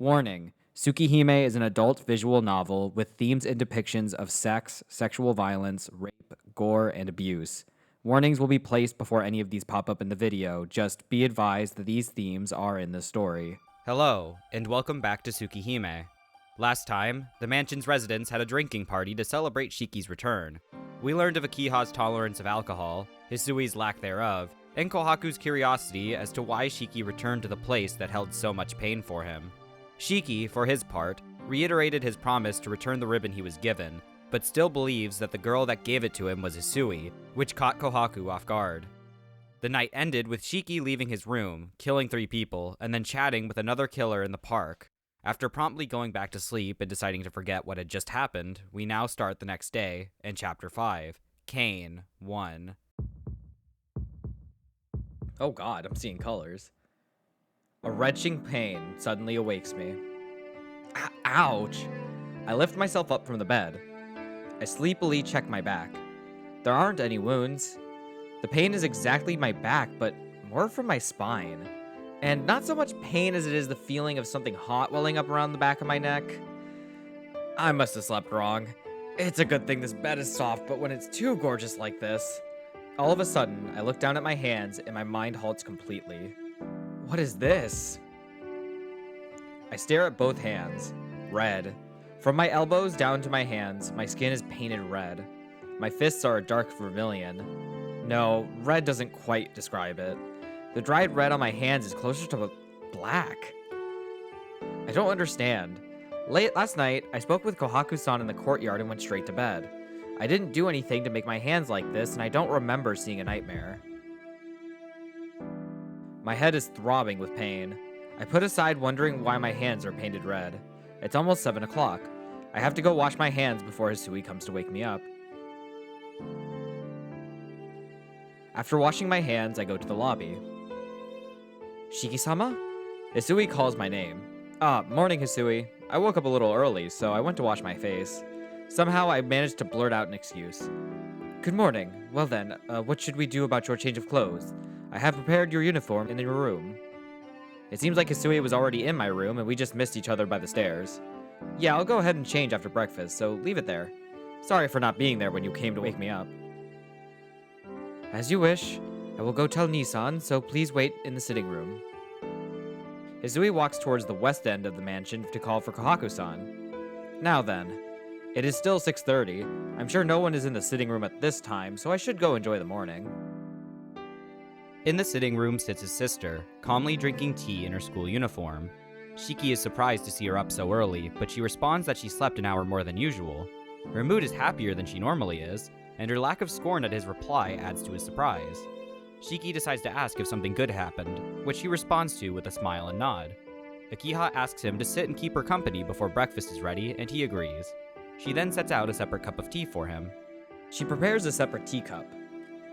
Warning: Tsukihime is an adult visual novel with themes and depictions of sex, sexual violence, rape, gore, and abuse. Warnings will be placed before any of these pop up in the video. Just be advised that these themes are in the story. Hello, and welcome back to Tsukihime. Last time, the mansion's residents had a drinking party to celebrate Shiki's return. We learned of Akiha's tolerance of alcohol, Hisui's lack thereof, and Kohaku's curiosity as to why Shiki returned to the place that held so much pain for him. Shiki, for his part, reiterated his promise to return the ribbon he was given, but still believes that the girl that gave it to him was Hisui, which caught Kohaku off guard. The night ended with Shiki leaving his room, killing 3 people, and then chatting with another killer in the park. After promptly going back to sleep and deciding to forget what had just happened, we now start the next day, in Chapter 5, Kane 1. Oh god, I'm seeing colors. A wrenching pain suddenly awakes me. Ouch! I lift myself up from the bed. I sleepily check my back. There aren't any wounds. The pain is exactly my back, but more from my spine. And not so much pain as it is the feeling of something hot welling up around the back of my neck. I must have slept wrong. It's a good thing this bed is soft, but when it's too gorgeous like this... All of a sudden, I look down at my hands and my mind halts completely. What is this? I stare at both hands. Red. From my elbows down to my hands, my skin is painted red. My fists are a dark vermilion. No, red doesn't quite describe it. The dried red on my hands is closer to black. I don't understand. Late last night, I spoke with Kohaku-san in the courtyard and went straight to bed. I didn't do anything to make my hands like this, and I don't remember seeing a nightmare. My head is throbbing with pain. I put aside wondering why my hands are painted red. It's almost 7 o'clock. I have to go wash my hands before Hisui comes to wake me up. After washing my hands, I go to the lobby. Shiki-sama? Hisui calls my name. Morning, Hisui. I woke up a little early, so I went to wash my face. Somehow, I managed to blurt out an excuse. Good morning. Well then, what should we do about your change of clothes? I have prepared your uniform in your room. It seems like Hisui was already in my room, and we just missed each other by the stairs. Yeah, I'll go ahead and change after breakfast, so leave it there. Sorry for not being there when you came to wake me up. As you wish. I will go tell Nissan, so please wait in the sitting room. Hisui walks towards the west end of the mansion to call for Kohaku-san. Now then. It is still 6:30. I'm sure no one is in the sitting room at this time, so I should go enjoy the morning. In the sitting room sits his sister, calmly drinking tea in her school uniform. Shiki is surprised to see her up so early, but she responds that she slept an hour more than usual. Her mood is happier than she normally is, and her lack of scorn at his reply adds to his surprise. Shiki decides to ask if something good happened, which he responds to with a smile and nod. Akiha asks him to sit and keep her company before breakfast is ready, and he agrees. She then sets out a separate cup of tea for him. She prepares a separate teacup.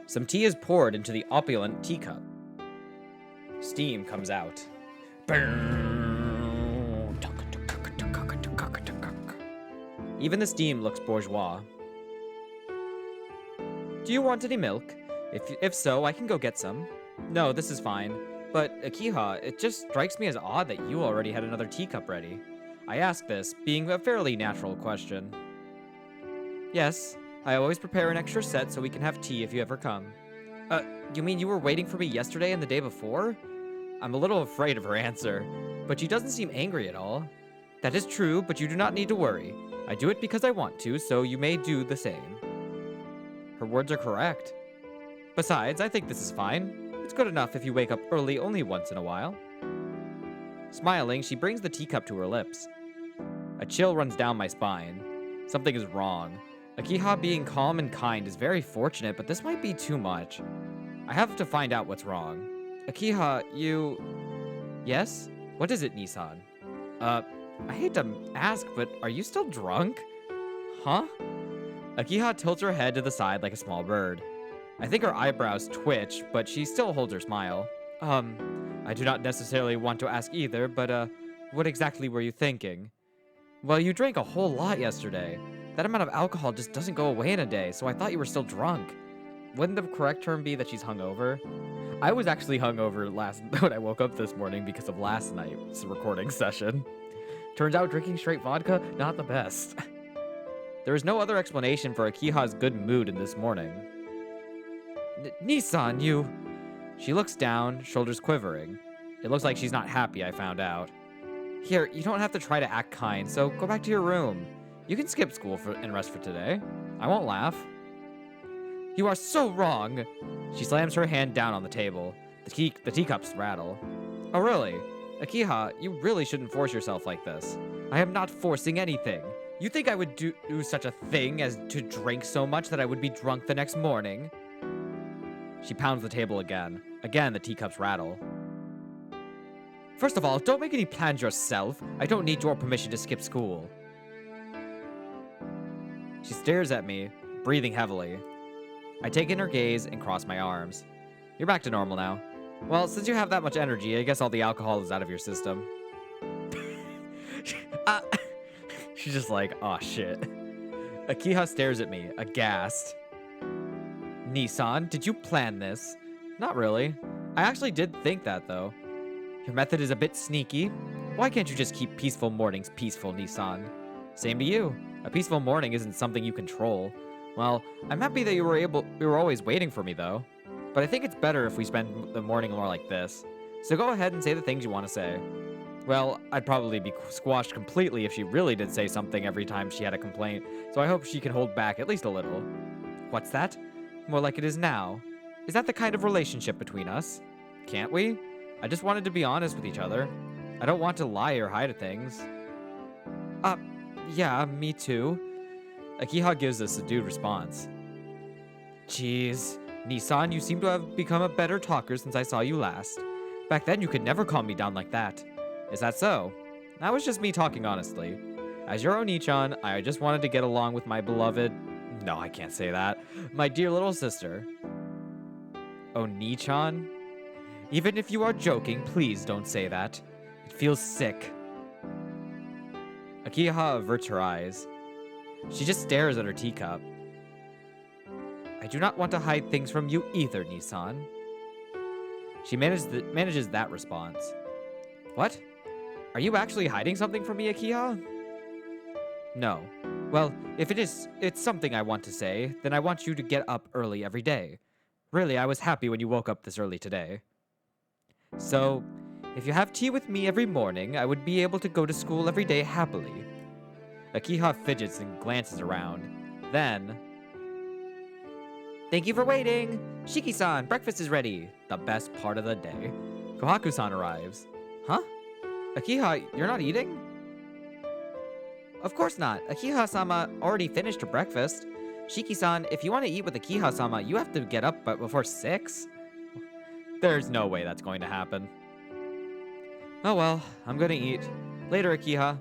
Some tea is poured into the opulent teacup. Steam comes out. Even the steam looks bourgeois. Do you want any milk? If so, I can go get some. No, this is fine. But, Akiha, it just strikes me as odd that you already had another teacup ready. I ask this, being a fairly natural question. Yes, I always prepare an extra set so we can have tea if you ever come. You mean you were waiting for me yesterday and the day before? I'm a little afraid of her answer, but she doesn't seem angry at all. That is true, but you do not need to worry. I do it because I want to, so you may do the same. Her words are correct. Besides, I think this is fine. It's good enough if you wake up early only once in a while. Smiling, she brings the teacup to her lips. A chill runs down my spine. Something is wrong. Akiha being calm and kind is very fortunate, but this might be too much. I have to find out what's wrong. Akiha, you... Yes? What is it, Nissan? I hate to ask, but are you still drunk? Huh? Akiha tilts her head to the side like a small bird. I think her eyebrows twitch, but she still holds her smile. I do not necessarily want to ask either, but, what exactly were you thinking? Well, you drank a whole lot yesterday. That amount of alcohol just doesn't go away in a day, so I thought you were still drunk. Wouldn't the correct term be that she's hungover? I was actually hungover when I woke up this morning because of last night's recording session. Turns out drinking straight vodka, not the best. There is no other explanation for Akiha's good mood in this morning. Nissan, you... She looks down, shoulders quivering. It looks like she's not happy, I found out. Here, you don't have to try to act kind, so go back to your room. You can skip school and rest for today. I won't laugh. You are so wrong! She slams her hand down on the table. The teacups rattle. Oh really? Akiha, you really shouldn't force yourself like this. I am not forcing anything. You think I would do such a thing as to drink so much that I would be drunk the next morning? She pounds the table again. Again, the teacups rattle. First of all, don't make any plans yourself. I don't need your permission to skip school. She stares at me, breathing heavily. I take in her gaze and cross my arms. You're back to normal now. Well, since you have that much energy, I guess all the alcohol is out of your system. She's just like, aw, shit. Akiha stares at me, aghast. Nissan, did you plan this? Not really. I actually did think that, though. Your method is a bit sneaky. Why can't you just keep peaceful mornings peaceful, Nissan? Same to you. A peaceful morning isn't something you control. Well, I'm happy that you were always waiting for me, though. But I think it's better if we spend the morning more like this. So go ahead and say the things you want to say. Well, I'd probably be squashed completely if she really did say something every time she had a complaint, so I hope she can hold back at least a little. What's that? More like it is now. Is that the kind of relationship between us? Can't we? I just wanted to be honest with each other. I don't want to lie or hide things. Yeah, me too. Akiha gives a subdued response. Jeez, Nissan, you seem to have become a better talker since I saw you last. Back then, you could never calm me down like that. Is that so? That was just me talking honestly. As your Oni-chan, I just wanted to get along with my beloved... No, I can't say that. My dear little sister. Oni-chan? Even if you are joking, please don't say that. It feels sick. Akiha averts her eyes. She just stares at her teacup. I do not want to hide things from you either, Nissan. She manages that response. What? Are you actually hiding something from me, Akiha? No. Well, if it's something I want to say, then I want you to get up early every day. Really, I was happy when you woke up this early today. So, if you have tea with me every morning, I would be able to go to school every day happily. Akiha fidgets and glances around. Then... Thank you for waiting! Shiki-san, breakfast is ready! The best part of the day. Kohaku-san arrives. Huh? Akiha, you're not eating? Of course not. Akiha-sama already finished her breakfast. Shiki-san, if you want to eat with Akiha-sama, you have to get up before 6. There's no way that's going to happen. Oh well, I'm gonna eat. Later, Akiha.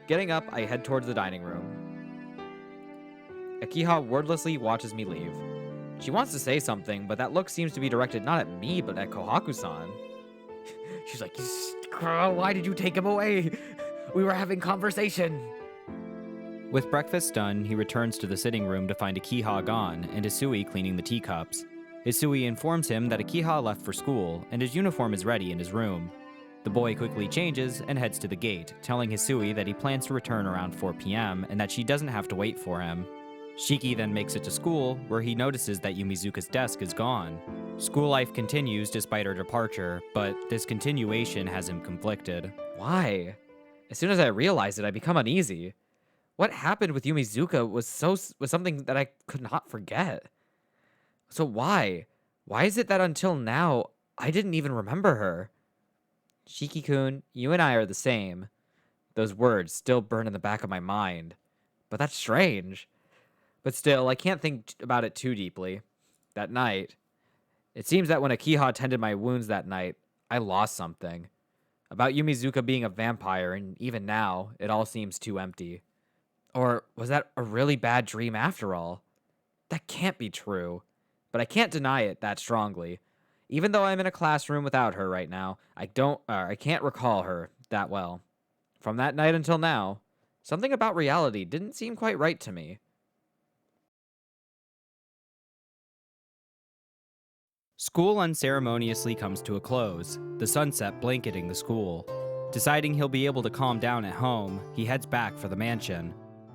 Getting up, I head towards the dining room. Akiha wordlessly watches me leave. She wants to say something, but that look seems to be directed not at me, but at Kohaku-san. She's like, why did you take him away? We were having conversation. With breakfast done, he returns to the sitting room to find Akiha gone and Hisui cleaning the teacups. Hisui informs him that Akiha left for school and his uniform is ready in his room. The boy quickly changes and heads to the gate, telling Hisui that he plans to return around 4 p.m. and that she doesn't have to wait for him. Shiki then makes it to school, where he notices that Yumizuka's desk is gone. School life continues despite her departure, but this continuation has him conflicted. Why? As soon as I realize it, I become uneasy. What happened with Yumizuka was something that I could not forget. So why? Why is it that until now, I didn't even remember her? Shiki-kun, you and I are the same. Those words still burn in the back of my mind. But that's strange. But still, I can't think about it too deeply. That night, it seems that when Akiha tended my wounds that night, I lost something. About Yumizuka being a vampire, and even now, it all seems too empty. Or was that a really bad dream after all? That can't be true. But I can't deny it that strongly. Even though I'm in a classroom without her right now, I can't recall her that well. From that night until now, something about reality didn't seem quite right to me. School unceremoniously comes to a close, the sunset blanketing the school. Deciding he'll be able to calm down at home, he heads back for the mansion.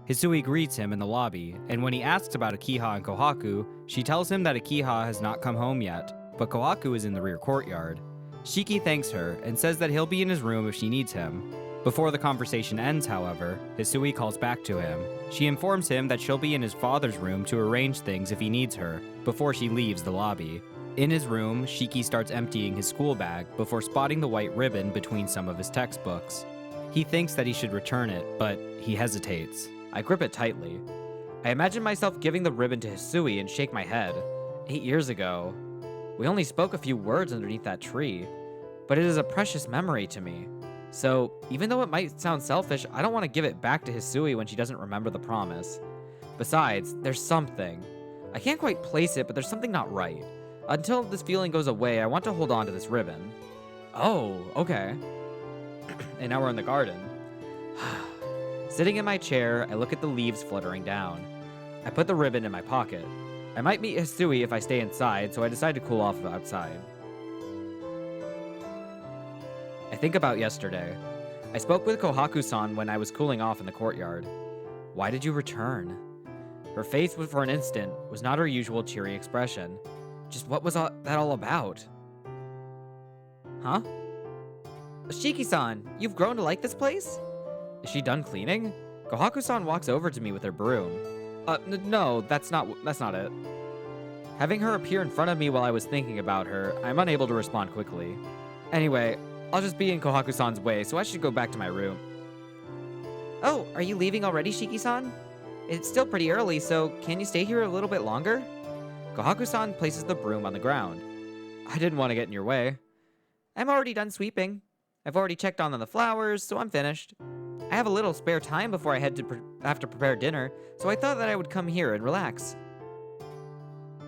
Hisui greets him in the lobby, and when he asks about Akiha and Kohaku, she tells him that Akiha has not come home yet, but Kohaku is in the rear courtyard. Shiki thanks her and says that he'll be in his room if she needs him. Before the conversation ends, however, Hisui calls back to him. She informs him that she'll be in his father's room to arrange things if he needs her, before she leaves the lobby. In his room, Shiki starts emptying his school bag before spotting the white ribbon between some of his textbooks. He thinks that he should return it, but he hesitates. I grip it tightly. I imagine myself giving the ribbon to Hisui and shake my head. 8 years ago. We only spoke a few words underneath that tree, but it is a precious memory to me. So, even though it might sound selfish, I don't want to give it back to Hisui when she doesn't remember the promise. Besides, there's something. I can't quite place it, but there's something not right. Until this feeling goes away, I want to hold on to this ribbon. Oh, okay. And now we're in the garden. Sitting in my chair, I look at the leaves fluttering down. I put the ribbon in my pocket. I might meet Hisui if I stay inside, so I decide to cool off outside. I think about yesterday. I spoke with Kohaku-san when I was cooling off in the courtyard. Why did you return? Her face, for an instant, was not her usual cheery expression. Just what was that all about? Huh? Shiki-san, you've grown to like this place? Is she done cleaning? Kohaku-san walks over to me with her broom. No, that's not it. Having her appear in front of me while I was thinking about her, I'm unable to respond quickly. Anyway, I'll just be in Kohaku-san's way, so I should go back to my room. Oh, are you leaving already, Shiki-san? It's still pretty early, so can you stay here a little bit longer? Kohaku-san places the broom on the ground. I didn't want to get in your way. I'm already done sweeping. I've already checked on the flowers, so I'm finished. I have a little spare time before I have to prepare dinner, so I thought that I would come here and relax.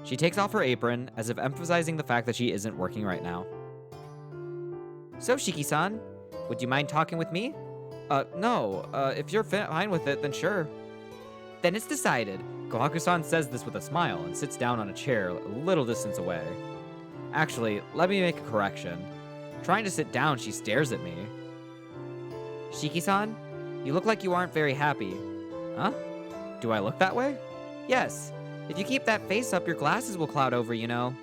She takes off her apron, as if emphasizing the fact that she isn't working right now. So, Shiki-san, would you mind talking with me? No. If you're fine with it, then sure. Then it's decided. Kohaku-san says this with a smile and sits down on a chair a little distance away. Actually, let me make a correction. Trying to sit down, she stares at me. Shiki-san, you look like you aren't very happy. Huh? Do I look that way? Yes. If you keep that face up, your glasses will cloud over, you know.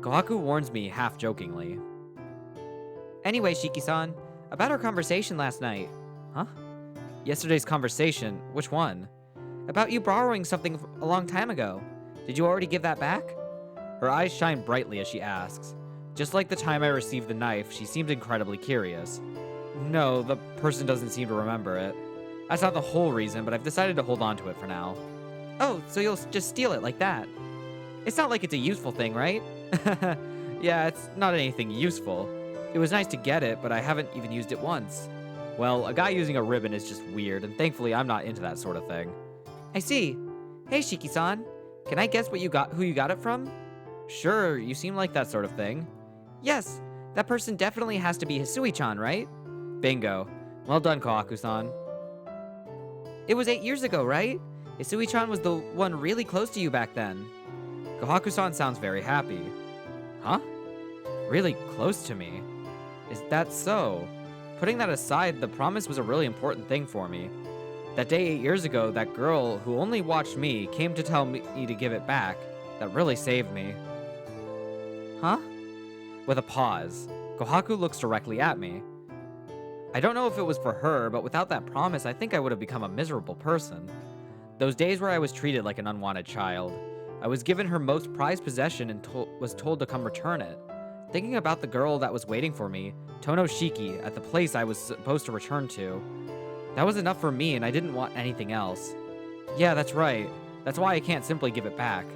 Kohaku warns me half-jokingly. Anyway, Shiki-san, about our conversation last night. Huh? Yesterday's conversation? Which one? About you borrowing something a long time ago. Did you already give that back? Her eyes shine brightly as she asks. Just like the time I received the knife, she seemed incredibly curious. No, the person doesn't seem to remember it. That's not the whole reason, but I've decided to hold on to it for now. Oh, so you'll just steal it like that? It's not like it's a useful thing, right? Yeah, it's not anything useful. It was nice to get it, but I haven't even used it once. Well, a guy using a ribbon is just weird, and thankfully I'm not into that sort of thing. I see. Hey, Shiki-san, can I guess who you got it from? Sure, you seem like that sort of thing. Yes, that person definitely has to be Hisui-chan, right? Bingo. Well done, Kohaku-san. It was 8 years ago, right? Hisui-chan was the one really close to you back then. Kohaku-san sounds very happy. Huh? Really close to me? Is that so? Putting that aside, the promise was a really important thing for me. That day 8 years ago, that girl who only watched me came to tell me to give it back. That really saved me. Huh? With a pause, Kohaku looks directly at me. I don't know if it was for her, but without that promise, I think I would have become a miserable person. Those days where I was treated like an unwanted child. I was given her most prized possession and was told to come return it. Thinking about the girl that was waiting for me, Tonoshiki, at the place I was supposed to return to. That was enough for me, and I didn't want anything else. Yeah, that's right. That's why I can't simply give it back.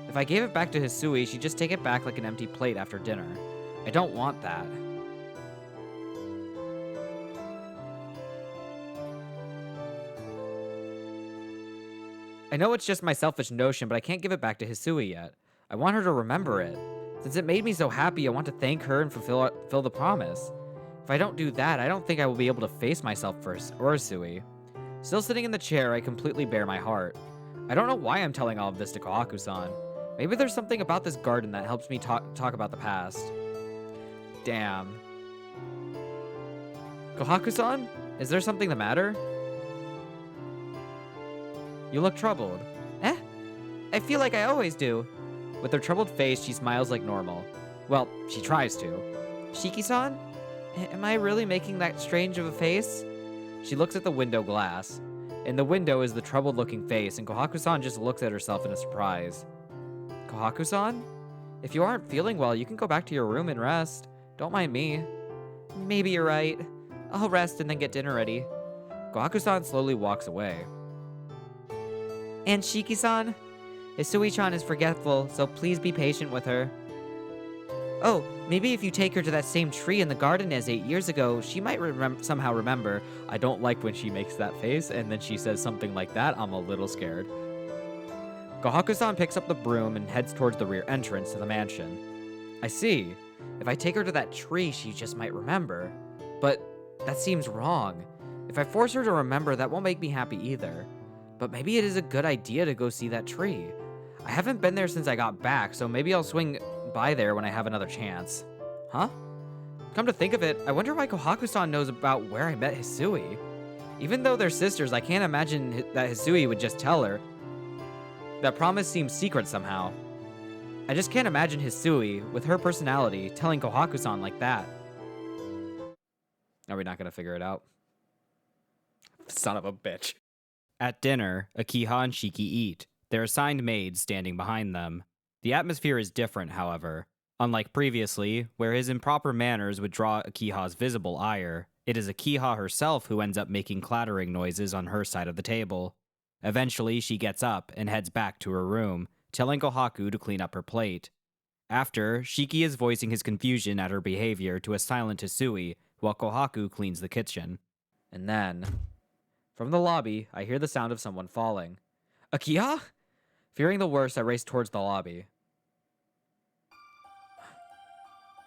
If I gave it back to Hisui, she'd just take it back like an empty plate after dinner. I don't want that. I know it's just my selfish notion, but I can't give it back to Hisui yet. I want her to remember it. Since it made me so happy, I want to thank her and fulfill the promise. If I don't do that, I don't think I will be able to face myself first, or Hisui. Still sitting in the chair, I completely bare my heart. I don't know why I'm telling all of this to Kohaku-san. Maybe there's something about this garden that helps me talk about the past. Damn. Kohaku-san? Is there something the matter? You look troubled. Eh? I feel like I always do. With her troubled face, she smiles like normal. Well, she tries to. Shiki-san? Am I really making that strange of a face? She looks at the window glass. In the window is the troubled-looking face, and Kohaku-san just looks at herself in a surprise. Kohaku-san? If you aren't feeling well, you can go back to your room and rest. Don't mind me. Maybe you're right. I'll rest and then get dinner ready. Kohaku-san slowly walks away. And Shiki-san? Hisui-chan is forgetful, so please be patient with her. Oh, maybe if you take her to that same tree in the garden as 8 years ago, she might somehow remember. I don't like when she makes that face, and then she says something like that. I'm a little scared. Kohaku-san picks up the broom and heads towards the rear entrance to the mansion. I see. If I take her to that tree, she just might remember. But that seems wrong. If I force her to remember, that won't make me happy either. But maybe it is a good idea to go see that tree. I haven't been there since I got back, so maybe I'll swing by there when I have another chance. Huh? Come to think of it, I wonder why Kohaku-san knows about where I met Hisui. Even though they're sisters, I can't imagine that Hisui would just tell her. That promise seems secret somehow. I just can't imagine Hisui, with her personality, telling Kohaku-san like that. Are we not gonna figure it out? Son of a bitch. At dinner, Akiha and Shiki eat, their assigned maids standing behind them. The atmosphere is different, however. Unlike previously, where his improper manners would draw Akiha's visible ire, it is Akiha herself who ends up making clattering noises on her side of the table. Eventually, she gets up and heads back to her room, telling Kohaku to clean up her plate. After, Shiki is voicing his confusion at her behavior to a silent Hisui, while Kohaku cleans the kitchen. And then, from the lobby, I hear the sound of someone falling. Akiha? Fearing the worst, I race towards the lobby.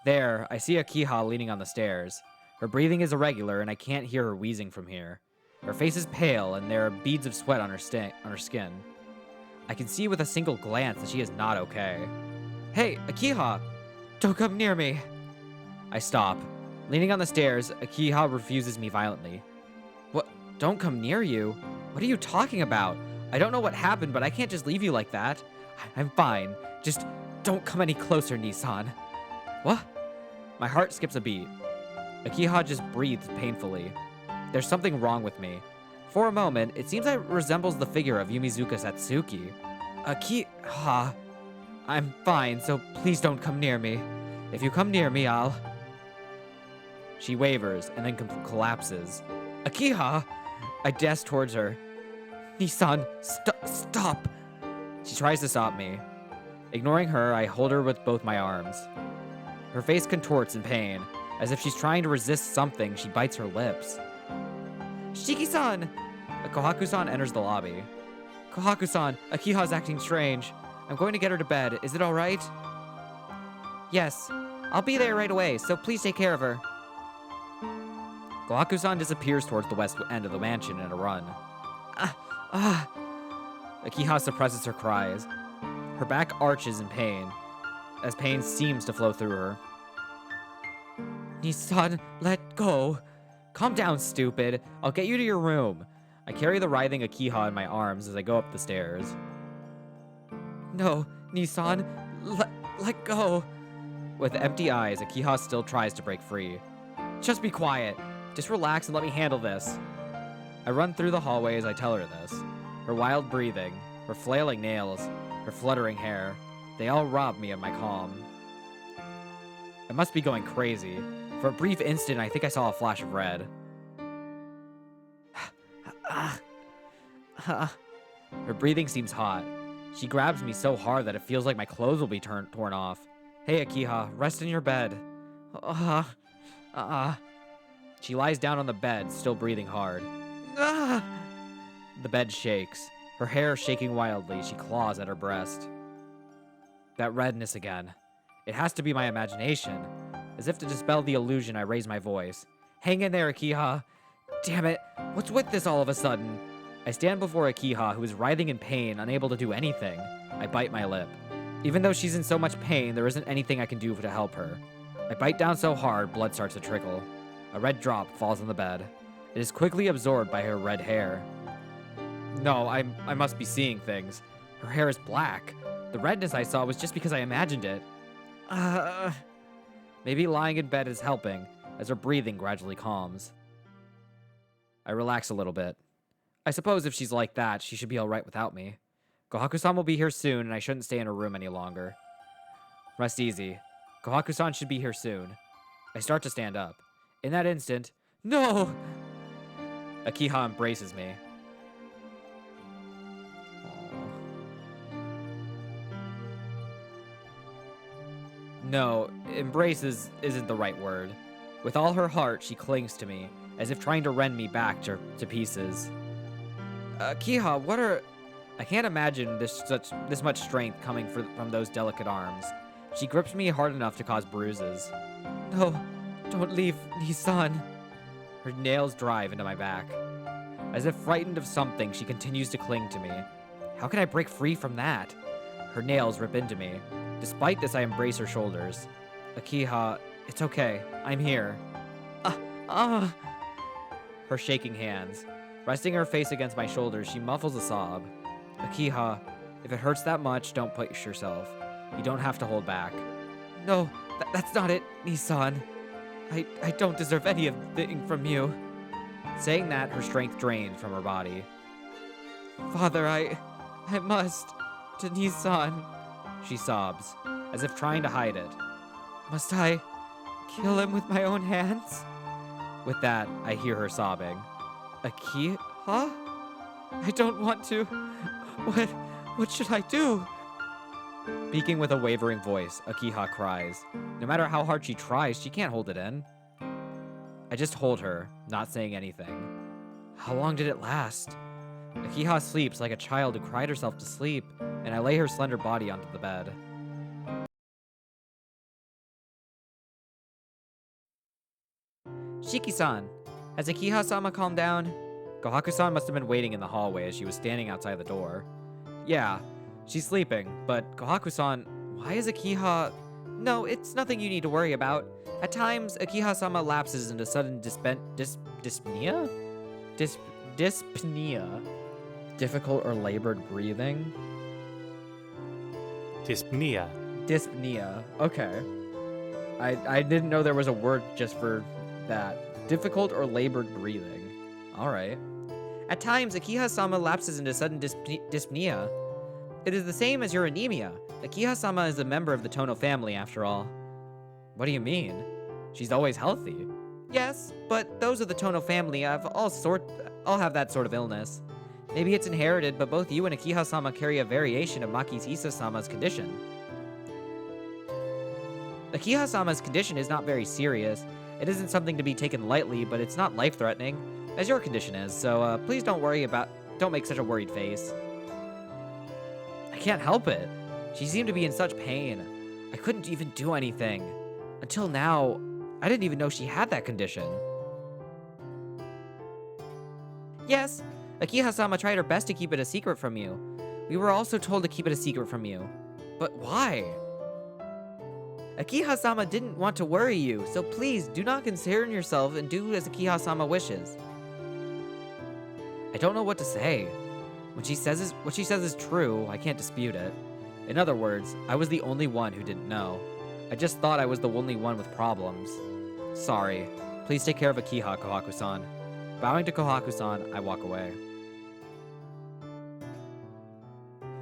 There, I see Akiha leaning on the stairs. Her breathing is irregular, and I can't hear her wheezing from here. Her face is pale, and there are beads of sweat on her skin. I can see with a single glance that she is not okay. Hey, Akiha! Don't come near me! I stop. Leaning on the stairs, Akiha refuses me violently. What? Don't come near you? What are you talking about? I don't know what happened, but I can't just leave you like that. I'm fine. Just don't come any closer, Nissan. What? My heart skips a beat. Akiha just breathes painfully. There's something wrong with me. For a moment, it seems I resembles the figure of Yumizuka Satsuki. Akiha. I'm fine, so please don't come near me. If you come near me, I'll... She wavers and then collapses. Akiha! I dash towards her. Nissan, stop! She tries to stop me. Ignoring her, I hold her with both my arms. Her face contorts in pain. As if she's trying to resist something, she bites her lips. Shiki-san! Kohaku-san enters the lobby. Kohaku-san, Akiha's acting strange. I'm going to get her to bed. Is it alright? Yes. I'll be there right away, so please take care of her. Kohaku-san disappears towards the west end of the mansion in a run. Akiha suppresses her cries. Her back arches in pain, as pain seems to flow through her. Nissan, let go. Calm down, stupid. I'll get you to your room. I carry the writhing Akiha in my arms as I go up the stairs. No, Nissan, let go. With empty eyes, Akiha still tries to break free. Just be quiet. Just relax and let me handle this. I run through the hallway as I tell her this. Her wild breathing, her flailing nails, her fluttering hair, they all rob me of my calm. I must be going crazy. For a brief instant, I think I saw a flash of red. Her breathing seems hot. She grabs me so hard that it feels like my clothes will be torn off. Hey, Akiha, rest in your bed. She lies down on the bed, still breathing hard. The bed shakes. Her hair shaking wildly, she claws at her breast. That redness again. It has to be my imagination. As if to dispel the illusion, I raise my voice. Hang in there, Akiha. Damn it, what's with this all of a sudden? I stand before Akiha, who is writhing in pain, unable to do anything. I bite my lip. Even though she's in so much pain, there isn't anything I can do to help her. I bite down so hard, blood starts to trickle. A red drop falls on the bed. It is quickly absorbed by her red hair. No, I must be seeing things. Her hair is black. The redness I saw was just because I imagined it. Maybe lying in bed is helping, as her breathing gradually calms. I relax a little bit. I suppose if she's like that, she should be alright without me. Kohaku-san will be here soon, and I shouldn't stay in her room any longer. Rest easy. Kohaku-san should be here soon. I start to stand up. In that instant, no! Akiha embraces me. No, embraces isn't the right word. With all her heart, she clings to me, as if trying to rend me back to pieces. Akiha, what are... I can't imagine this much strength coming from those delicate arms. She grips me hard enough to cause bruises. No, don't leave, Nisan. Her nails drive into my back. As if frightened of something, she continues to cling to me. How can I break free from that? Her nails rip into me. Despite this, I embrace her shoulders. Akiha, it's okay. I'm here. Her shaking hands. Resting her face against my shoulders, she muffles a sob. Akiha, if it hurts that much, don't push yourself. You don't have to hold back. No, that's not it, Nisan. I don't deserve anything from you. Saying that, her strength drains from her body. Father, I must. To Nisan. She sobs, as if trying to hide it. Must I kill him with my own hands? With that, I hear her sobbing. Akiha? I don't want to. What should I do? Speaking with a wavering voice, Akiha cries. No matter how hard she tries, she can't hold it in. I just hold her, not saying anything. How long did it last? Akiha sleeps like a child who cried herself to sleep, and I lay her slender body onto the bed. Shiki-san, has Akiha-sama calmed down? Kohaku-san must have been waiting in the hallway as she was standing outside the door. Yeah, she's sleeping, but Kohaku-san, why is Akiha... No, it's nothing you need to worry about. At times, Akiha-sama lapses into sudden dyspnea? Dyspnea? Difficult or labored breathing? Dyspnea. Dyspnea. Okay. I didn't know there was a word just for that. Difficult or labored breathing. Alright. At times, Akiha-sama lapses into sudden dyspnea. It is the same as your anemia. Akiha-sama is a member of the Tono family, after all. What do you mean? She's always healthy. Yes, but those of the Tono family have all have that sort of illness. Maybe it's inherited, but both you and Akiha-sama carry a variation of Makihisa-sama's condition. Akiha-sama's condition is not very serious. It isn't something to be taken lightly, but it's not life-threatening, as your condition is, so please don't make such a worried face. I can't help it. She seemed to be in such pain. I couldn't even do anything. Until now, I didn't even know she had that condition. Yes, Akiha-sama tried her best to keep it a secret from you. We were also told to keep it a secret from you. But why? Akiha-sama didn't want to worry you, so please do not concern yourself and do as Akiha-sama wishes. I don't know what to say. What she says is true, I can't dispute it. In other words, I was the only one who didn't know. I just thought I was the only one with problems. Sorry. Please take care of Akiha, Kohaku-san. Bowing to Kohaku-san, I walk away.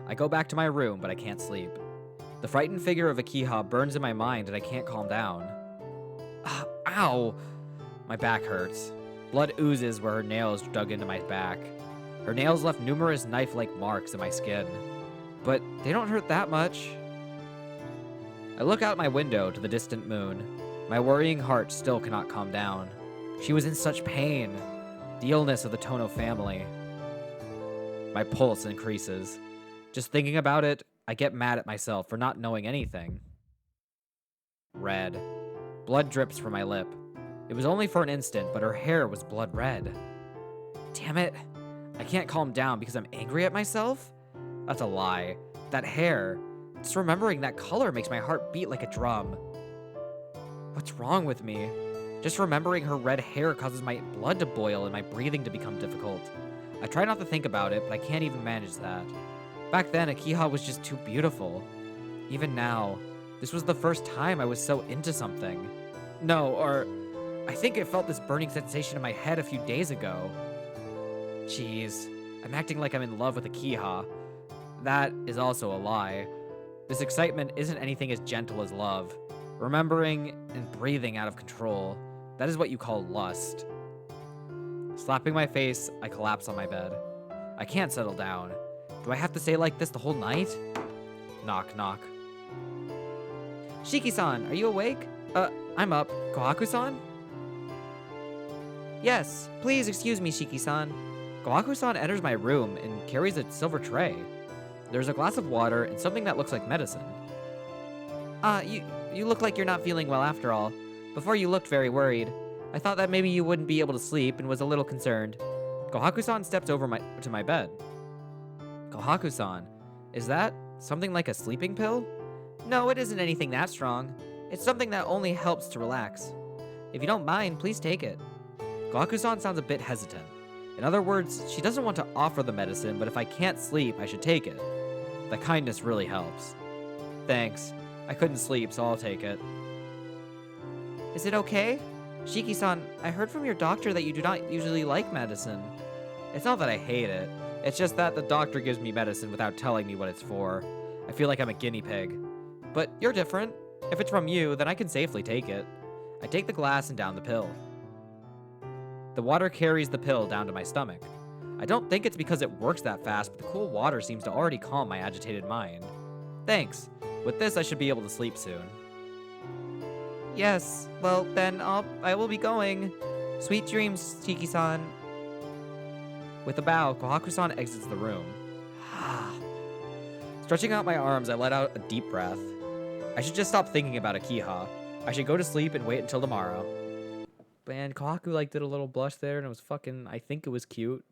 I go back to my room, but I can't sleep. The frightened figure of Akiha burns in my mind and I can't calm down. Ow! My back hurts. Blood oozes where her nails dug into my back. Her nails left numerous knife-like marks in my skin. But they don't hurt that much. I look out my window to the distant moon. My worrying heart still cannot calm down. She was in such pain. The illness of the Tono family. My pulse increases. Just thinking about it, I get mad at myself for not knowing anything. Red. Blood drips from my lip. It was only for an instant, but her hair was blood red. Damn it. I can't calm down because I'm angry at myself? That's a lie. That hair, just remembering that color makes my heart beat like a drum. What's wrong with me? Just remembering her red hair causes my blood to boil and my breathing to become difficult. I try not to think about it, but I can't even manage that. Back then, Akiha was just too beautiful. Even now, this was the first time I was so into something. No, or I think I felt this burning sensation in my head a few days ago. Jeez, I'm acting like I'm in love with Akiha. That is also a lie. This excitement isn't anything as gentle as love. Remembering and breathing out of control. That is what you call lust. Slapping my face, I collapse on my bed. I can't settle down. Do I have to stay like this the whole night? Knock, knock. Shiki-san, are you awake? I'm up. Kohaku-san? Yes, please excuse me, Shiki-san. Kohaku-san enters my room and carries a silver tray. There's a glass of water and something that looks like medicine. You look like you're not feeling well after all. Before you looked very worried. I thought that maybe you wouldn't be able to sleep and was a little concerned. Kohaku-san steps over to my bed. Kohaku-san, is that something like a sleeping pill? No, it isn't anything that strong. It's something that only helps to relax. If you don't mind, please take it. Kohaku-san sounds a bit hesitant. In other words, she doesn't want to offer the medicine, but if I can't sleep, I should take it. The kindness really helps. Thanks. I couldn't sleep, so I'll take it. Is it okay? Shiki-san, I heard from your doctor that you do not usually like medicine. It's not that I hate it. It's just that the doctor gives me medicine without telling me what it's for. I feel like I'm a guinea pig. But you're different. If it's from you, then I can safely take it. I take the glass and down the pill. The water carries the pill down to my stomach. I don't think it's because it works that fast, but the cool water seems to already calm my agitated mind. Thanks. With this, I should be able to sleep soon. Yes, well, then I will be going. Sweet dreams, Shiki-san. With a bow, Kohaku-san exits the room. Stretching out my arms, I let out a deep breath. I should just stop thinking about Akiha. I should go to sleep and wait until tomorrow. Man, Kohaku did a little blush there, and it was fucking, I think it was cute.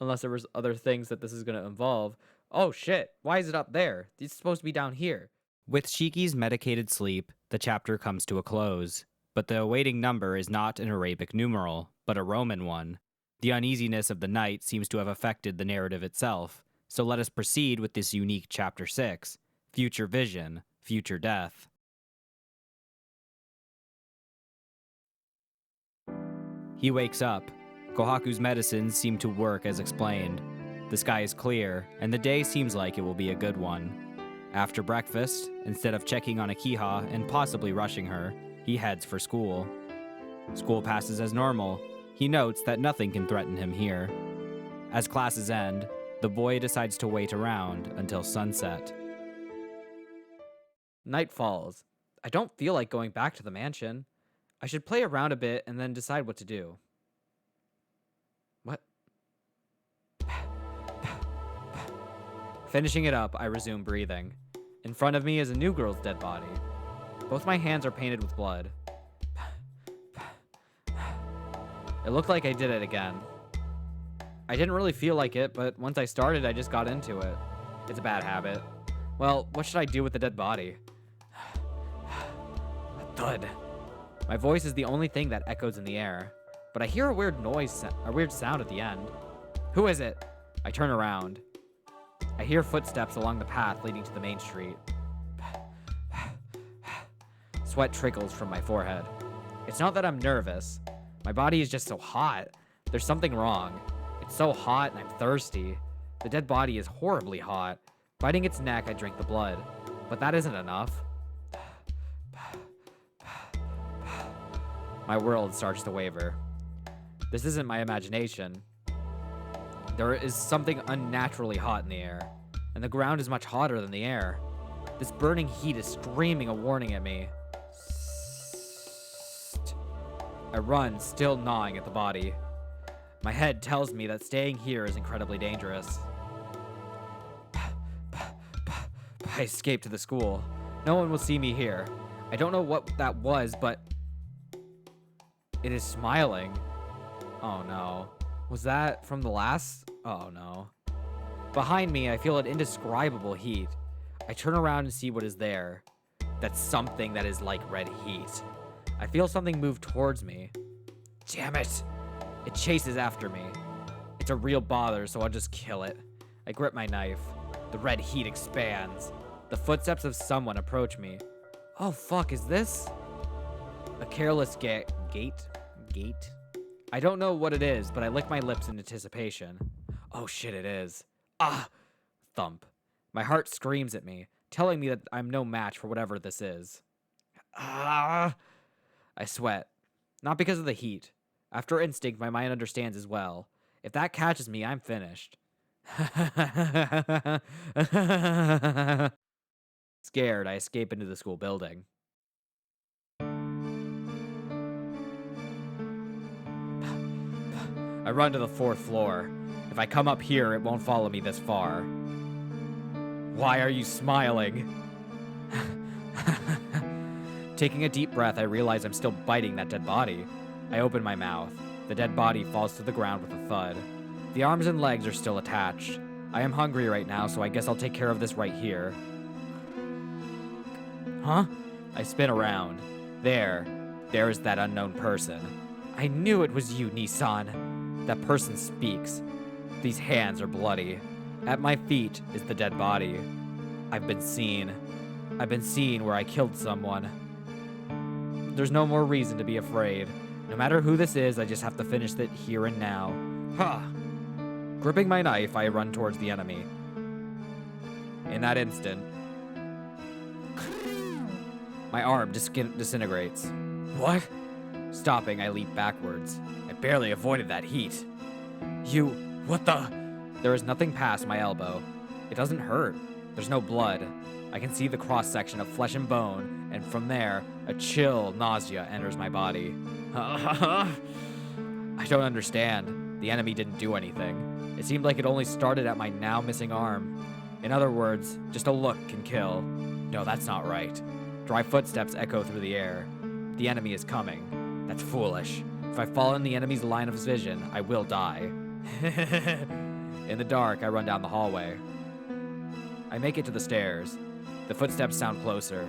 Unless there was other things that this is going to involve. Oh shit, why is it up there? It's supposed to be down here. With Shiki's medicated sleep, the chapter comes to a close. But the awaiting number is not an Arabic numeral, but a Roman one. The uneasiness of the night seems to have affected the narrative itself. So let us proceed with this unique Chapter 6, Future Vision, Future Death. He wakes up. Kohaku's medicines seem to work as explained. The sky is clear, and the day seems like it will be a good one. After breakfast, instead of checking on Akiha and possibly rushing her, he heads for school. School passes as normal. He notes that nothing can threaten him here. As classes end, the boy decides to wait around until sunset. Night falls. I don't feel like going back to the mansion. I should play around a bit and then decide what to do. What? Finishing it up, I resume breathing. In front of me is a new girl's dead body. Both my hands are painted with blood. It looked like I did it again. I didn't really feel like it, but once I started, I just got into it. It's a bad habit. Well, what should I do with the dead body? A thud. My voice is the only thing that echoes in the air, but I hear a weird noise, a weird sound at the end. Who is it? I turn around. I hear footsteps along the path leading to the main street. Sweat trickles from my forehead. It's not that I'm nervous. My body is just so hot. There's something wrong. It's so hot and I'm thirsty. The dead body is horribly hot. Biting its neck, I drink the blood. But that isn't enough. My world starts to waver. This isn't my imagination. There is something unnaturally hot in the air, and the ground is much hotter than the air. This burning heat is screaming a warning at me. I run, still gnawing at the body. My head tells me that staying here is incredibly dangerous. I escape to the school. No one will see me here. I don't know what that was, but it is smiling. Oh no. Was that from the last? Oh no. Behind me, I feel an indescribable heat. I turn around and see what is there. That's something that is like red heat. I feel something move towards me. Damn it! It chases after me. It's a real bother, so I'll just kill it. I grip my knife. The red heat expands. The footsteps of someone approach me. Oh fuck, is this? A careless gate? I don't know what it is, but I lick my lips in anticipation. Oh shit, it is. Ah! Thump. My heart screams at me, telling me that I'm no match for whatever this is. Ah! I sweat. Not because of the heat. After instinct, my mind understands as well. If that catches me, I'm finished. Scared, I escape into the school building. I run to the 4th floor. If I come up here, it won't follow me this far. Why are you smiling? Taking a deep breath, I realize I'm still biting that dead body. I open my mouth. The dead body falls to the ground with a thud. The arms and legs are still attached. I am hungry right now, so I guess I'll take care of this right here. Huh? I spin around. There is that unknown person. I knew it was you, Nissan. That person speaks. These hands are bloody. At my feet is the dead body. I've been seen. I've been seen where I killed someone. There's no more reason to be afraid. No matter who this is, I just have to finish it here and now. Ha! Gripping my knife, I run towards the enemy. In that instant, my arm disintegrates. What? Stopping, I leap backwards. I barely avoided that heat. What the? There is nothing past my elbow. It doesn't hurt. There's no blood. I can see the cross-section of flesh and bone, and from there, a chill nausea enters my body. I don't understand. The enemy didn't do anything. It seemed like it only started at my now missing arm. In other words, just a look can kill. No, that's not right. Dry footsteps echo through the air. The enemy is coming. That's foolish. If I fall in the enemy's line of vision, I will die. In the dark, I run down the hallway. I make it to the stairs. The footsteps sound closer.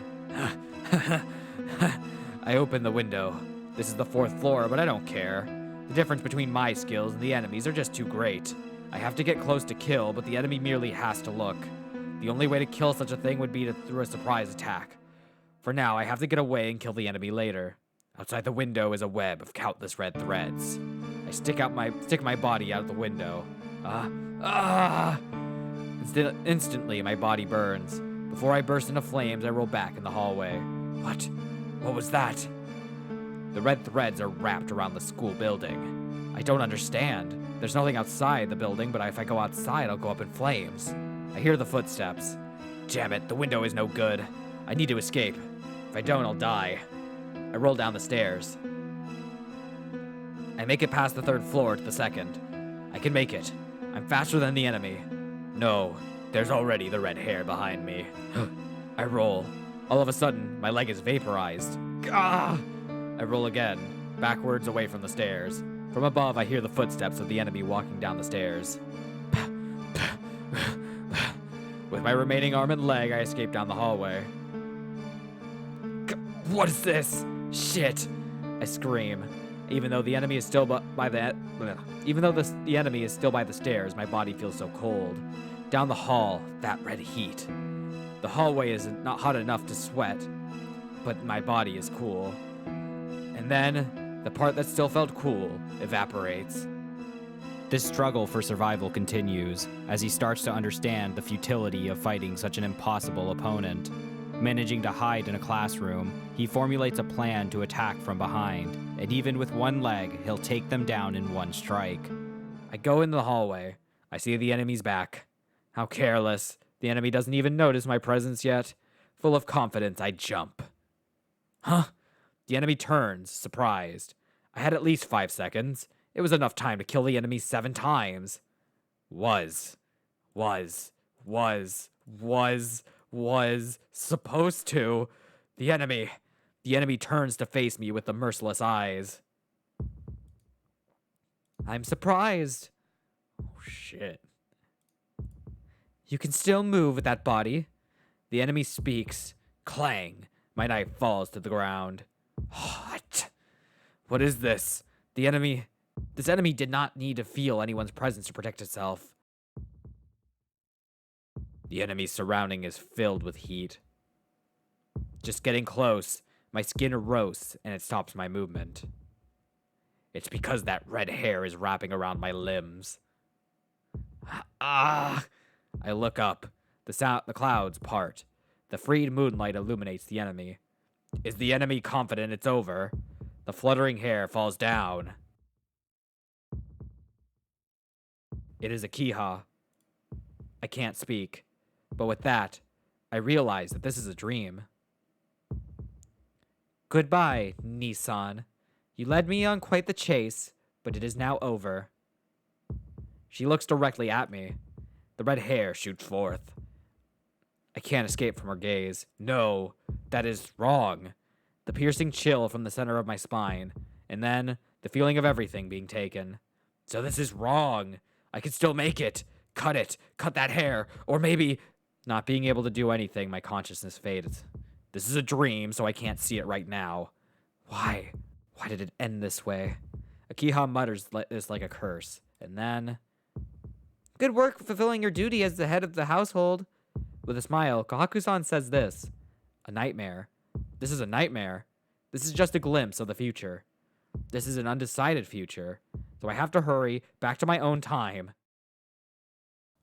I open the window. This is the 4th floor, but I don't care. The difference between my skills and the enemy's are just too great. I have to get close to kill, but the enemy merely has to look. The only way to kill such a thing would be through a surprise attack. For now, I have to get away and kill the enemy later. Outside the window is a web of countless red threads. I stick my body out the window. Instantly, my body burns. Before I burst into flames, I roll back in the hallway. What? What was that? The red threads are wrapped around the school building. I don't understand. There's nothing outside the building, but if I go outside, I'll go up in flames. I hear the footsteps. Damn it, the window is no good. I need to escape. If I don't, I'll die. I roll down the stairs. I make it past the 3rd floor to the 2nd. I can make it. I'm faster than the enemy. No, there's already the red hair behind me. I roll. All of a sudden, my leg is vaporized. Ah! I roll again, backwards away from the stairs. From above, I hear the footsteps of the enemy walking down the stairs. With my remaining arm and leg, I escape down the hallway. What is this? Shit! I scream. Even though the enemy is still the enemy is still by the stairs, my body feels so cold. Down the hall, that red heat. The hallway is not hot enough to sweat, but my body is cool. And then, the part that still felt cool evaporates. This struggle for survival continues, as he starts to understand the futility of fighting such an impossible opponent. Managing to hide in a classroom, he formulates a plan to attack from behind, and even with one leg, he'll take them down in one strike. I go into the hallway. I see the enemy's back. How careless. The enemy doesn't even notice my presence yet. Full of confidence, I jump. Huh? The enemy turns, surprised. I had at least 5 seconds. It was enough time to kill the enemy 7 times. Was supposed to. The enemy turns to face me with the merciless eyes. I'm surprised. Oh, shit. You can still move with that body. The enemy speaks. Clang. My knife falls to the ground. What? What is this? This enemy did not need to feel anyone's presence to protect itself. The enemy's surrounding is filled with heat. Just getting close, my skin roasts and it stops my movement. It's because that red hair is wrapping around my limbs. Ah! I look up. The clouds part. The freed moonlight illuminates the enemy. Is the enemy confident it's over? The fluttering hair falls down. It is Akiha. I can't speak. But with that, I realize that this is a dream. Goodbye, Nissan. You led me on quite the chase, but it is now over. She looks directly at me. The red hair shoots forth. I can't escape from her gaze. No, that is wrong. The piercing chill from the center of my spine, and then the feeling of everything being taken. So this is wrong. I can still make it. Cut it. Cut that hair. Or maybe, not being able to do anything, my consciousness fades. This is a dream, so I can't see it right now. Why? Why did it end this way? Akiha mutters this like a curse, and then... Good work fulfilling your duty as the head of the household. With a smile, Kohaku-san says this. A nightmare. This is a nightmare. This is just a glimpse of the future. This is an undecided future, so I have to hurry back to my own time.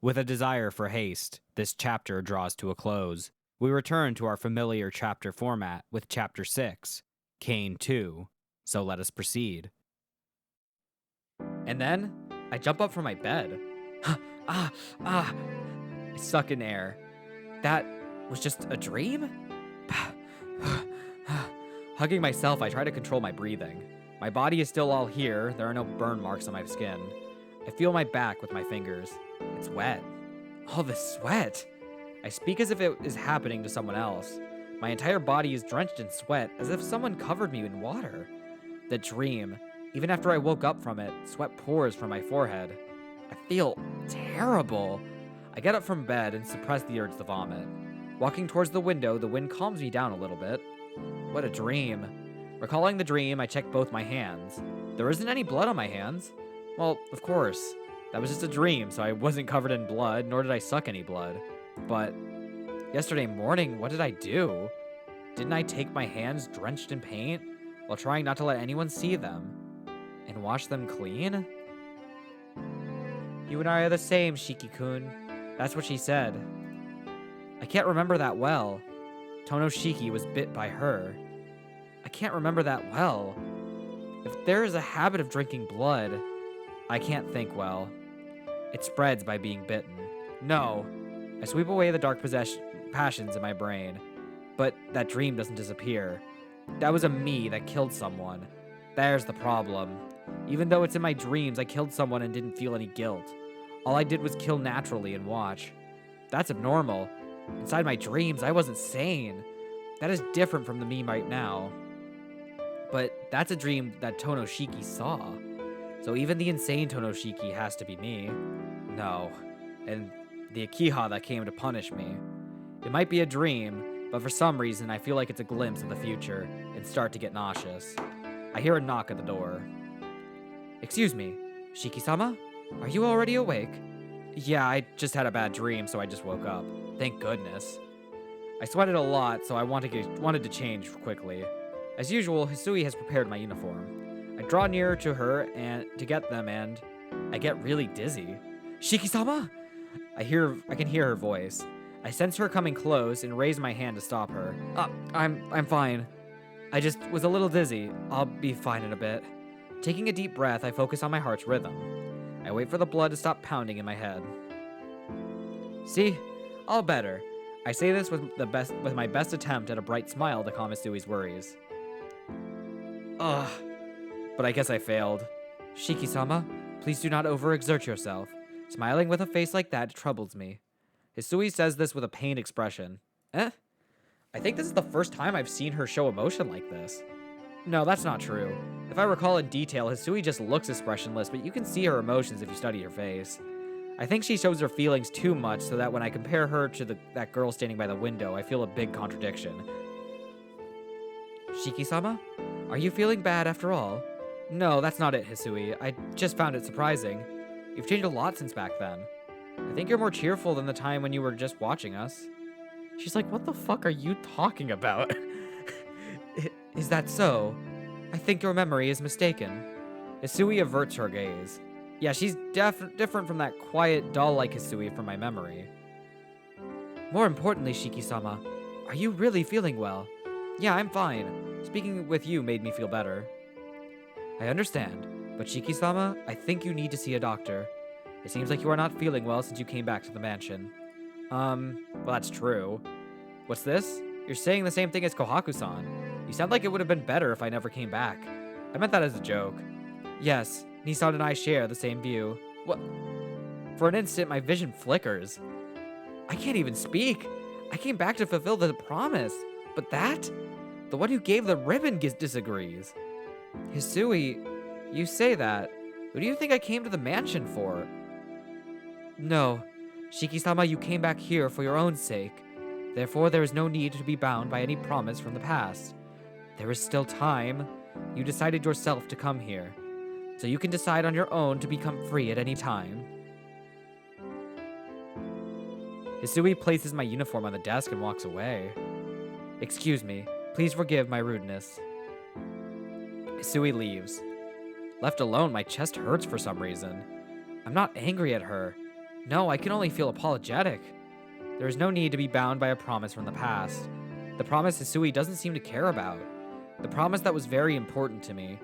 With a desire for haste, this chapter draws to a close. We return to our familiar chapter format with Chapter 6, Kane 2. So let us proceed. And then, I jump up from my bed. I suck in air. That was just a dream? Hugging myself, I try to control my breathing. My body is still all here. There are no burn marks on my skin. I feel my back with my fingers. It's wet. All this sweat. I speak as if it is happening to someone else. My entire body is drenched in sweat, as if someone covered me in water. The dream. Even after I woke up from it, sweat pours from my forehead. I feel terrible. I get up from bed and suppress the urge to vomit. Walking towards the window, the wind calms me down a little bit. What a dream. Recalling the dream, I check both my hands. There isn't any blood on my hands. Well, of course. That was just a dream, so I wasn't covered in blood, nor did I suck any blood. But yesterday morning, what did I do? Didn't I take my hands drenched in paint while trying not to let anyone see them and wash them clean? You and I are the same, Shiki-kun. That's what she said. I can't remember that well. Tonoshiki was bit by her. I can't remember that well. If there is a habit of drinking blood, I can't think well. It spreads by being bitten. No. I sweep away the dark passions in my brain, but that dream doesn't disappear. That was a me that killed someone. There's the problem. Even though it's in my dreams, I killed someone and didn't feel any guilt. All I did was kill naturally and watch. That's abnormal. Inside my dreams, I wasn't sane. That is different from the me right now. But that's a dream that Tonoshiki saw. So even the insane Tonoshiki has to be me. No. And the Akiha that came to punish me. It might be a dream, but for some reason I feel like it's a glimpse of the future and start to get nauseous. I hear a knock at the door. Excuse me, Shiki-sama? Are you already awake? Yeah, I just had a bad dream, so I just woke up. Thank goodness. I sweated a lot, so I wanted to change quickly. As usual, Hisui has prepared my uniform. I draw nearer to her and to get them, and I get really dizzy. Shiki-sama? I can hear her voice. I sense her coming close and raise my hand to stop her. I'm fine. I just was a little dizzy. I'll be fine in a bit. Taking a deep breath, I focus on my heart's rhythm. I wait for the blood to stop pounding in my head. See? All better. I say this with my best attempt at a bright smile to calm Hisui's worries. Ugh. But I guess I failed. Shiki-sama, please do not overexert yourself. Smiling with a face like that troubles me. Hisui says this with a pained expression. Eh? I think this is the first time I've seen her show emotion like this. No, that's not true. If I recall in detail, Hisui just looks expressionless, but you can see her emotions if you study her face. I think she shows her feelings too much so that when I compare her to that girl standing by the window, I feel a big contradiction. Shiki-sama? Are you feeling bad after all? No, that's not it, Hisui. I just found it surprising. You've changed a lot since back then. I think you're more cheerful than the time when you were just watching us. She's like, what the fuck are you talking about? Is that so? I think your memory is mistaken. Hisui averts her gaze. Yeah, she's different from that quiet, doll-like Hisui from my memory. More importantly, Shiki-sama, are you really feeling well? Yeah, I'm fine. Speaking with you made me feel better. I understand, but Shiki-sama, I think you need to see a doctor. It seems like you are not feeling well since you came back to the mansion. Well, that's true. What's this? You're saying the same thing as Kohaku-san. You sound like it would have been better if I never came back. I meant that as a joke. Yes, Nissan and I share the same view. What? For an instant, my vision flickers. I can't even speak. I came back to fulfill the promise. But that? The one who gave the ribbon disagrees. Hisui, you say that. Who do you think I came to the mansion for? No. Shiki-sama, you came back here for your own sake. Therefore, there is no need to be bound by any promise from the past. There is still time. You decided yourself to come here. So you can decide on your own to become free at any time. Hisui places my uniform on the desk and walks away. Excuse me. Please forgive my rudeness. Hisui leaves. Left alone, my chest hurts for some reason. I'm not angry at her. No, I can only feel apologetic. There is no need to be bound by a promise from the past. The promise Hisui doesn't seem to care about. The promise that was very important to me.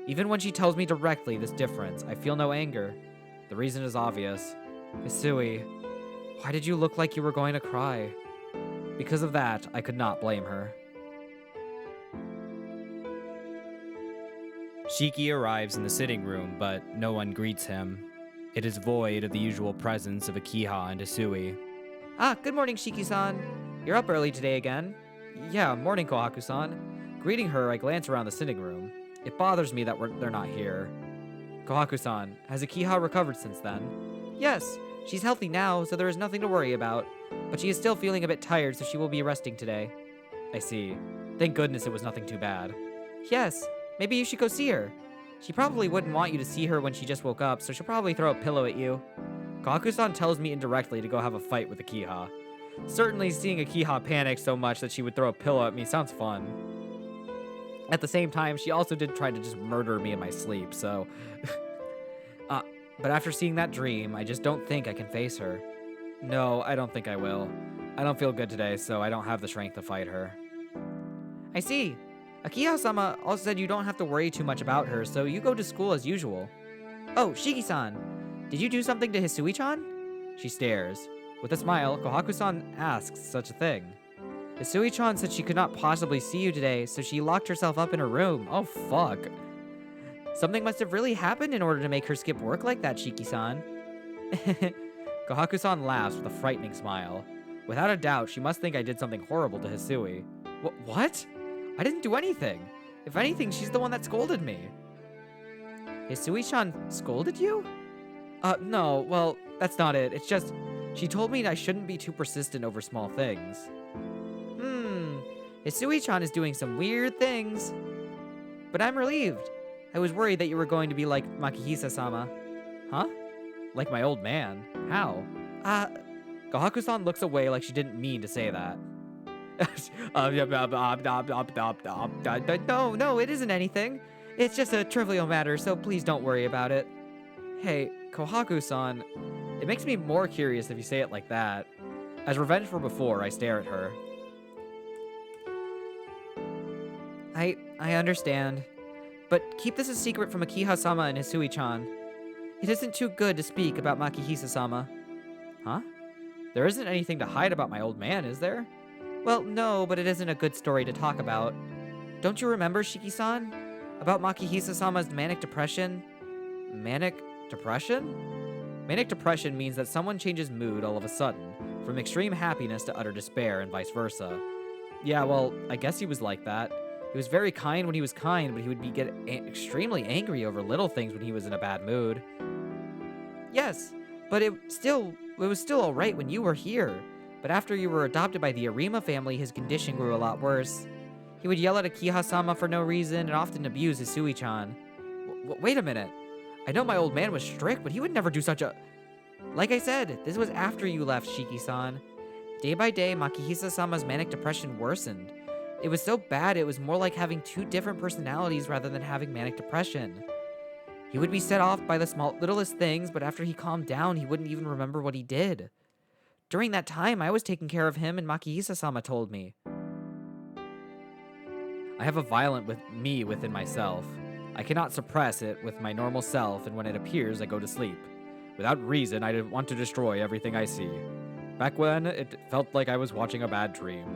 Even when she tells me directly this difference, I feel no anger. The reason is obvious. Hisui, why did you look like you were going to cry? Because of that, I could not blame her. Shiki arrives in the sitting room, but no one greets him. It is void of the usual presence of Akiha and Hisui. Ah, good morning, Shiki-san. You're up early today again. Yeah, morning, Kohaku-san. Greeting her, I glance around the sitting room. It bothers me that they're not here. Kohaku-san, has Akiha recovered since then? Yes, she's healthy now, so there is nothing to worry about. But she is still feeling a bit tired, so she will be resting today. I see. Thank goodness it was nothing too bad. Yes, maybe you should go see her. She probably wouldn't want you to see her when she just woke up, so she'll probably throw a pillow at you. Kohaku-san tells me indirectly to go have a fight with Akiha. Certainly seeing Akiha panic so much that she would throw a pillow at me sounds fun. At the same time, she also did try to just murder me in my sleep, so... but after seeing that dream, I just don't think I can face her. No, I don't think I will. I don't feel good today, so I don't have the strength to fight her. I see. Akiha-sama also said you don't have to worry too much about her, so you go to school as usual. Oh, Shiki-san, did you do something to Hisui-chan? She stares. With a smile, Kohaku-san asks such a thing. Hisui-chan said she could not possibly see you today, so she locked herself up in her room. Oh, fuck. Something must have really happened in order to make her skip work like that, Shiki-san. Kohaku-san laughs with a frightening smile. Without a doubt, she must think I did something horrible to Hisui. What? I didn't do anything. If anything, she's the one that scolded me. Hisui-chan scolded you? No, well, that's not it. It's just, she told me I shouldn't be too persistent over small things. Hisui-chan is doing some weird things. But I'm relieved. I was worried that you were going to be like Makihisa-sama. Huh? Like my old man? How? Kohaku-san looks away like she didn't mean to say that. No, it isn't anything. It's just a trivial matter, so please don't worry about it. Hey, Kohaku-san, it makes me more curious if you say it like that. As revenge for before, I stare at her. I understand. But keep this a secret from Akiha-sama and Hisui-chan. It isn't too good to speak about Makihisa-sama. Huh? There isn't anything to hide about my old man, is there? Well, no, but it isn't a good story to talk about. Don't you remember, Shiki-san? About Makihisa-sama's manic depression? Manic depression? Manic depression means that someone changes mood all of a sudden, from extreme happiness to utter despair and vice versa. Yeah, well, I guess he was like that. He was very kind when he was kind, but he would get extremely angry over little things when he was in a bad mood. Yes, but it was still alright when you were here. But after you were adopted by the Arima family, his condition grew a lot worse. He would yell at Akiha-sama for no reason and often abuse Hisui-chan. Wait a minute. I know my old man was strict, but he would never do such a... Like I said, this was after you left, Shiki-san. Day by day, Makihisa-sama's manic depression worsened. It was so bad it was more like having two different personalities rather than having manic depression. He would be set off by the littlest things, but after he calmed down, he wouldn't even remember what he did. During that time, I was taking care of him and Makihisa-sama told me. I have a violent me within myself. I cannot suppress it with my normal self, and when it appears, I go to sleep. Without reason, I didn't want to destroy everything I see. Back when, it felt like I was watching a bad dream.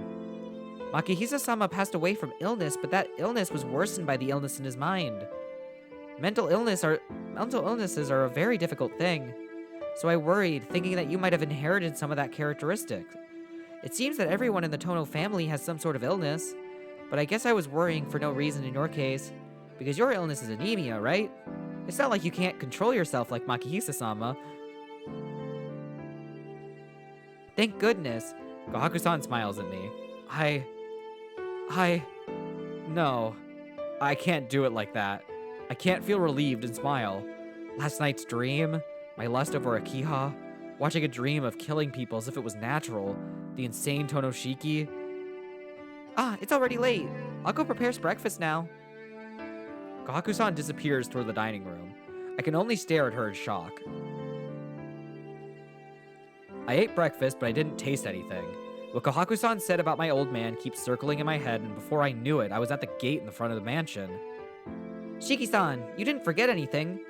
Makihisa-sama passed away from illness, but that illness was worsened by the illness in his mind. Mental illnesses are a very difficult thing. So I worried, thinking that you might have inherited some of that characteristic. It seems that everyone in the Tono family has some sort of illness, but I guess I was worrying for no reason in your case, because your illness is anemia, right? It's not like you can't control yourself like Makihisa-sama. Thank goodness. Kohaku-san smiles at me. No. I can't do it like that. I can't feel relieved and smile. Last night's dream, my lust over Akiha, watching a dream of killing people as if it was natural, the insane Tonoshiki. It's already late. I'll go prepare breakfast now. Kohaku-san disappears toward the dining room. I can only stare at her in shock. I ate breakfast, but I didn't taste anything. What Kohaku-san said about my old man keeps circling in my head, and before I knew it, I was at the gate in the front of the mansion. Shiki-san, you didn't forget anything.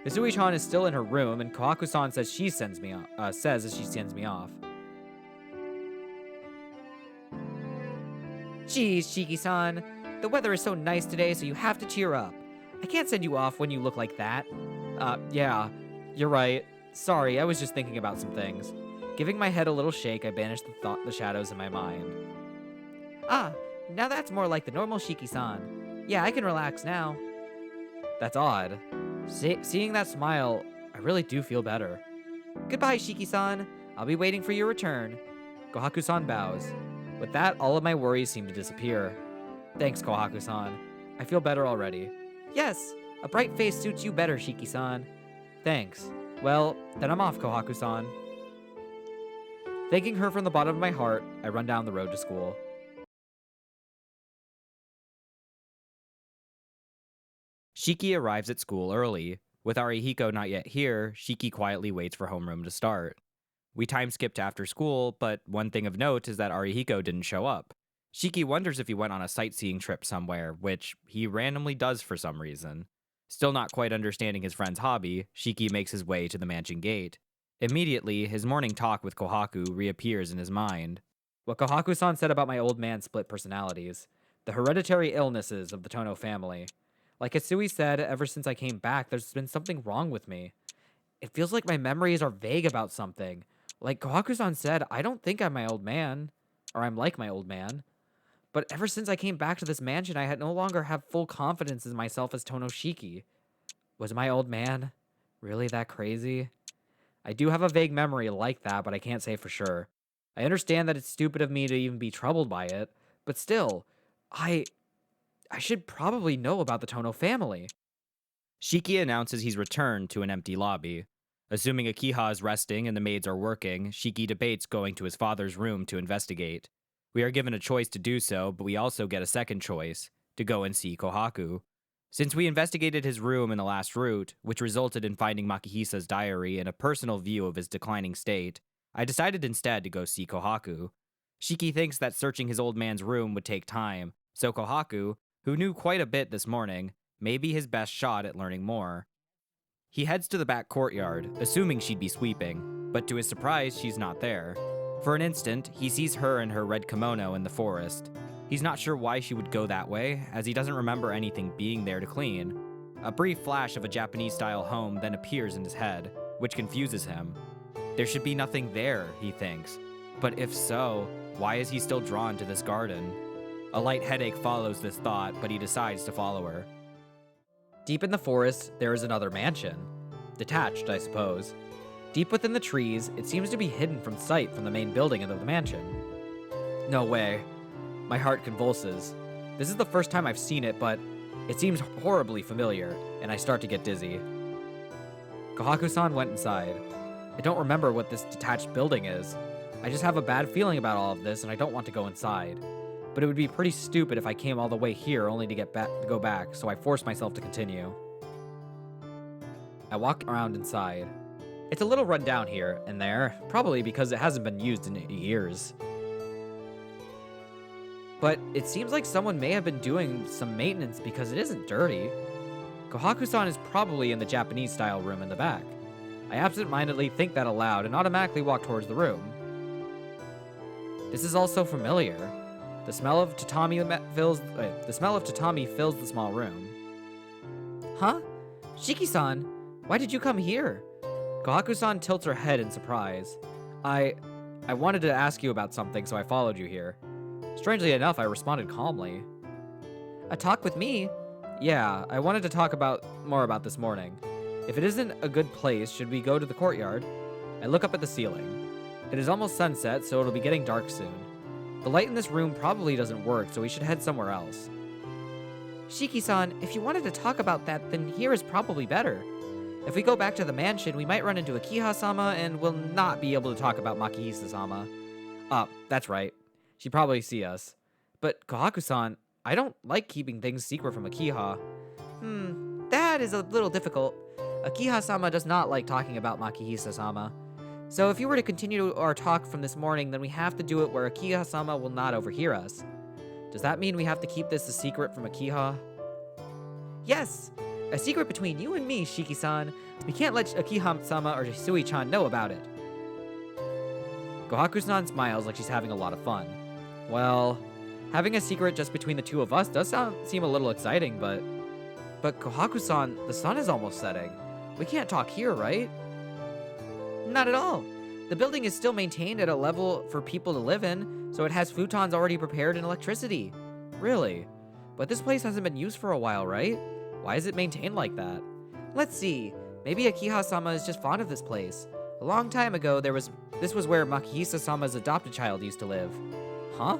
Hisui-chan is still in her room, and Kohaku-san says as she sends me off. Geez, Shiki-san, the weather is so nice today, so you have to cheer up. I can't send you off when you look like that. Yeah, you're right. Sorry, I was just thinking about some things. Giving my head a little shake, I banished the shadows in my mind. Now that's more like the normal Shiki-san. Yeah, I can relax now. That's odd. Seeing that smile, I really do feel better. Goodbye, Shiki-san. I'll be waiting for your return. Kohaku-san bows. With that, all of my worries seem to disappear. Thanks, Kohaku-san. I feel better already. Yes, a bright face suits you better, Shiki-san. Thanks. Well, then I'm off, Kohaku-san. Thanking her from the bottom of my heart, I run down the road to school. Shiki arrives at school early. With Arihiko not yet here, Shiki quietly waits for homeroom to start. We time skip to after school, but one thing of note is that Arihiko didn't show up. Shiki wonders if he went on a sightseeing trip somewhere, which he randomly does for some reason. Still not quite understanding his friend's hobby, Shiki makes his way to the mansion gate. Immediately, his morning talk with Kohaku reappears in his mind. What Kohaku-san said about my old man's split personalities. The hereditary illnesses of the Tono family. Like Hisui said, ever since I came back, there's been something wrong with me. It feels like my memories are vague about something. Like Kohaku-san said, I don't think I'm my old man. Or I'm like my old man. But ever since I came back to this mansion, I had no longer have full confidence in myself as Tonoshiki. Was my old man really that crazy? I do have a vague memory like that, but I can't say for sure. I understand that it's stupid of me to even be troubled by it, but still, I should probably know about the Tono family. Shiki announces he's returned to an empty lobby. Assuming Akiha is resting and the maids are working, Shiki debates going to his father's room to investigate. We are given a choice to do so, but we also get a second choice, to go and see Kohaku. Since we investigated his room in the last route, which resulted in finding Makihisa's diary and a personal view of his declining state, I decided instead to go see Kohaku. Shiki thinks that searching his old man's room would take time, so Kohaku, who knew quite a bit this morning, may be his best shot at learning more. He heads to the back courtyard, assuming she'd be sweeping, but to his surprise, she's not there. For an instant, he sees her in her red kimono in the forest. He's not sure why she would go that way, as he doesn't remember anything being there to clean. A brief flash of a Japanese-style home then appears in his head, which confuses him. There should be nothing there, he thinks. But if so, why is he still drawn to this garden? A light headache follows this thought, but he decides to follow her. Deep in the forest, there is another mansion. Detached, I suppose. Deep within the trees, it seems to be hidden from sight from the main building of the mansion. No way. My heart convulses. This is the first time I've seen it, but it seems horribly familiar, and I start to get dizzy. Kohaku-san went inside. I don't remember what this detached building is. I just have a bad feeling about all of this, and I don't want to go inside. But it would be pretty stupid if I came all the way here only to go back, so I force myself to continue. I walk around inside. It's a little run down here and there, probably because it hasn't been used in years. But it seems like someone may have been doing some maintenance because it isn't dirty. Kohaku-san is probably in the Japanese-style room in the back. I absent-mindedly think that aloud and automatically walk towards the room. This is all so familiar. The smell of tatami fills the small room. Huh? Shiki-san, why did you come here? Kohaku-san tilts her head in surprise. I wanted to ask you about something, so I followed you here. Strangely enough, I responded calmly. A talk with me? Yeah, I wanted to talk more about this morning. If it isn't a good place, should we go to the courtyard? I look up at the ceiling. It is almost sunset, so it'll be getting dark soon. The light in this room probably doesn't work, so we should head somewhere else. Shiki-san, if you wanted to talk about that, then here is probably better. If we go back to the mansion, we might run into Akiha-sama and will not be able to talk about Makihisa-sama. That's right. She'd probably see us. But Kohaku-san, I don't like keeping things secret from Akiha. That is a little difficult. Akiha-sama does not like talking about Makihisa-sama. So if you were to continue our talk from this morning, then we have to do it where Akiha-sama will not overhear us. Does that mean we have to keep this a secret from Akiha? Yes! A secret between you and me, Shiki-san. We can't let Akiha-sama or Sui-chan know about it. Kohaku-san smiles like she's having a lot of fun. Well, having a secret just between the two of us does seem a little exciting, but Kohaku-san, the sun is almost setting. We can't talk here, right? Not at all. The building is still maintained at a level for people to live in, so it has futons already prepared and electricity. Really? But this place hasn't been used for a while, right? Why is it maintained like that? Let's see. Maybe Akiha-sama is just fond of this place. A long time ago, this was where Makihisa-sama's adopted child used to live. Huh?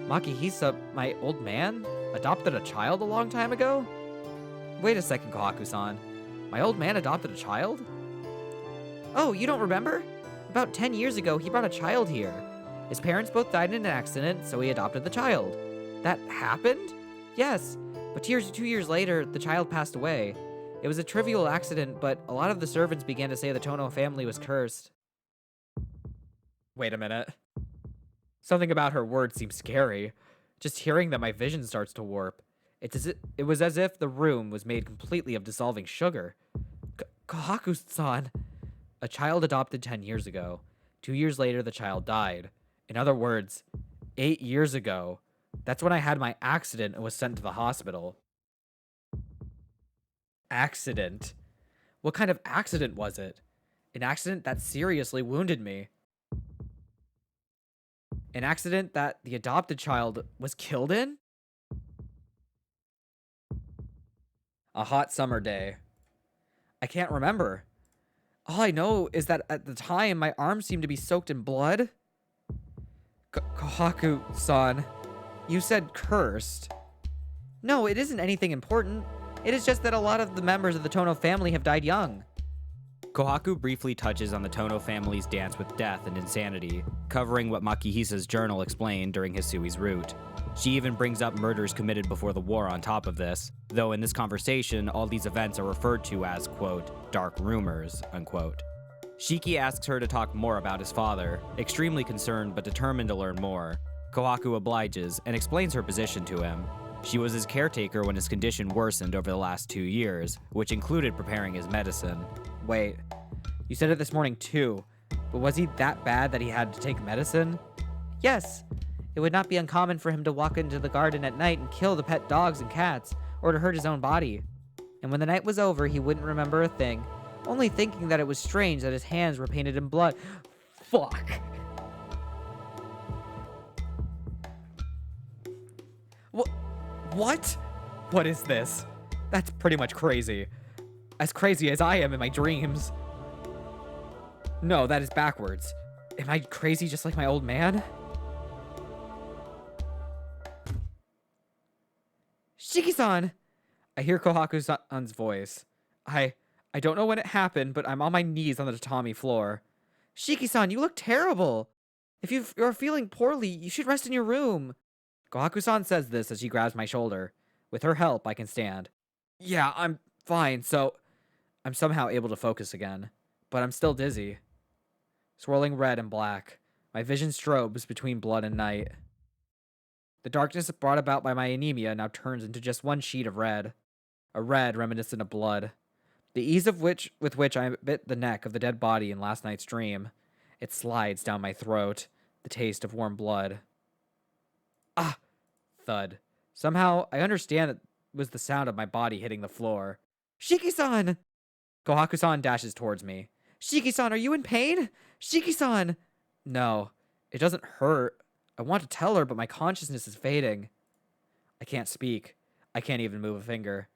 Makihisa, my old man, adopted a child a long time ago? Wait a second, Kohaku-san. My old man adopted a child? Oh, you don't remember? About 10 years ago, he brought a child here. His parents both died in an accident, so he adopted the child. That happened? Yes, but 2 years later, the child passed away. It was a trivial accident, but a lot of the servants began to say the Tono family was cursed. Wait a minute. Something about her words seems scary. Just hearing that, my vision starts to warp. It was as if the room was made completely of dissolving sugar. Kohaku-san. A child adopted 10 years ago. 2 years later, the child died. In other words, 8 years ago. That's when I had my accident and was sent to the hospital. Accident? What kind of accident was it? An accident that seriously wounded me. An accident that the adopted child was killed in? A hot summer day. I can't remember. All I know is that at the time, my arms seemed to be soaked in blood. Kohaku-san, you said cursed. No, it isn't anything important. It is just that a lot of the members of the Tono family have died young. Kohaku briefly touches on the Tono family's dance with death and insanity, covering what Makihisa's journal explained during Hisui's route. She even brings up murders committed before the war on top of this, though in this conversation, all these events are referred to as, quote, dark rumors, unquote. Shiki asks her to talk more about his father, extremely concerned but determined to learn more. Kohaku obliges and explains her position to him. She was his caretaker when his condition worsened over the last 2 years, which included preparing his medicine. Wait, you said it this morning too, but was he that bad that he had to take medicine? Yes. It would not be uncommon for him to walk into the garden at night and kill the pet dogs and cats, or to hurt his own body. And when the night was over, he wouldn't remember a thing, only thinking that it was strange that his hands were painted in blood. Fuck. What? What is this? That's pretty much crazy. As crazy as I am in my dreams. No, that is backwards. Am I crazy just like my old man? Shiki-san! I hear Kohaku-san's voice. I don't know when it happened, but I'm on my knees on the tatami floor. Shiki-san, you look terrible. If you're feeling poorly, you should rest in your room. Kohaku-san says this as she grabs my shoulder. With her help, I can stand. Yeah, I'm fine, so I'm somehow able to focus again. But I'm still dizzy. Swirling red and black. My vision strobes between blood and night. The darkness brought about by my anemia now turns into just one sheet of red. A red reminiscent of blood. The ease with which I bit the neck of the dead body in last night's dream. It slides down my throat, the taste of warm blood. Ah! Thud. Somehow, I understand it was the sound of my body hitting the floor. Shiki-san! Kohaku-san dashes towards me. Shiki-san, are you in pain? Shiki-san! No, it doesn't hurt. I want to tell her, but my consciousness is fading. I can't speak. I can't even move a finger.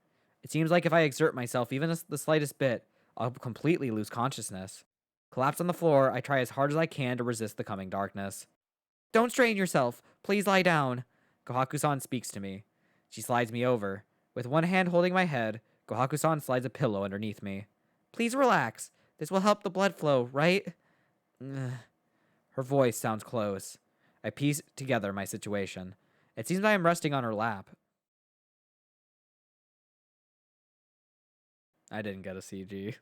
It seems like if I exert myself even the slightest bit, I'll completely lose consciousness. Collapsed on the floor, I try as hard as I can to resist the coming darkness. Don't strain yourself. Please lie down. Kohaku-san speaks to me. She slides me over. With one hand holding my head, Kohaku-san slides a pillow underneath me. Please relax. This will help the blood flow, right? Her voice sounds close. I piece together my situation. It seems I am resting on her lap. I didn't get a CG.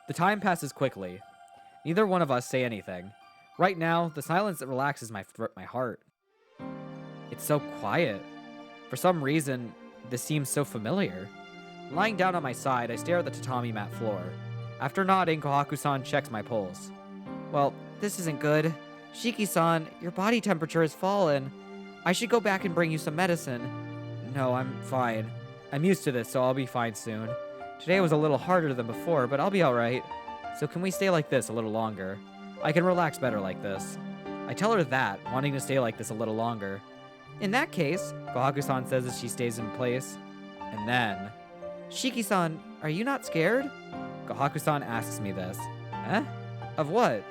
The time passes quickly. Neither one of us say anything. Right now, the silence that relaxes my heart. It's so quiet. For some reason, this seems so familiar. Lying down on my side, I stare at the tatami mat floor. After nodding, Kohaku-san checks my pulse. Well, this isn't good. Shiki-san, your body temperature has fallen. I should go back and bring you some medicine. No, I'm fine. I'm used to this, so I'll be fine soon. Today was a little harder than before, but I'll be alright. So can we stay like this a little longer? I can relax better like this. I tell her that, wanting to stay like this a little longer. In that case, Kohaku-san says as she stays in place. And then... Shiki-san, are you not scared? Kohaku-san asks me this. Eh? Of what?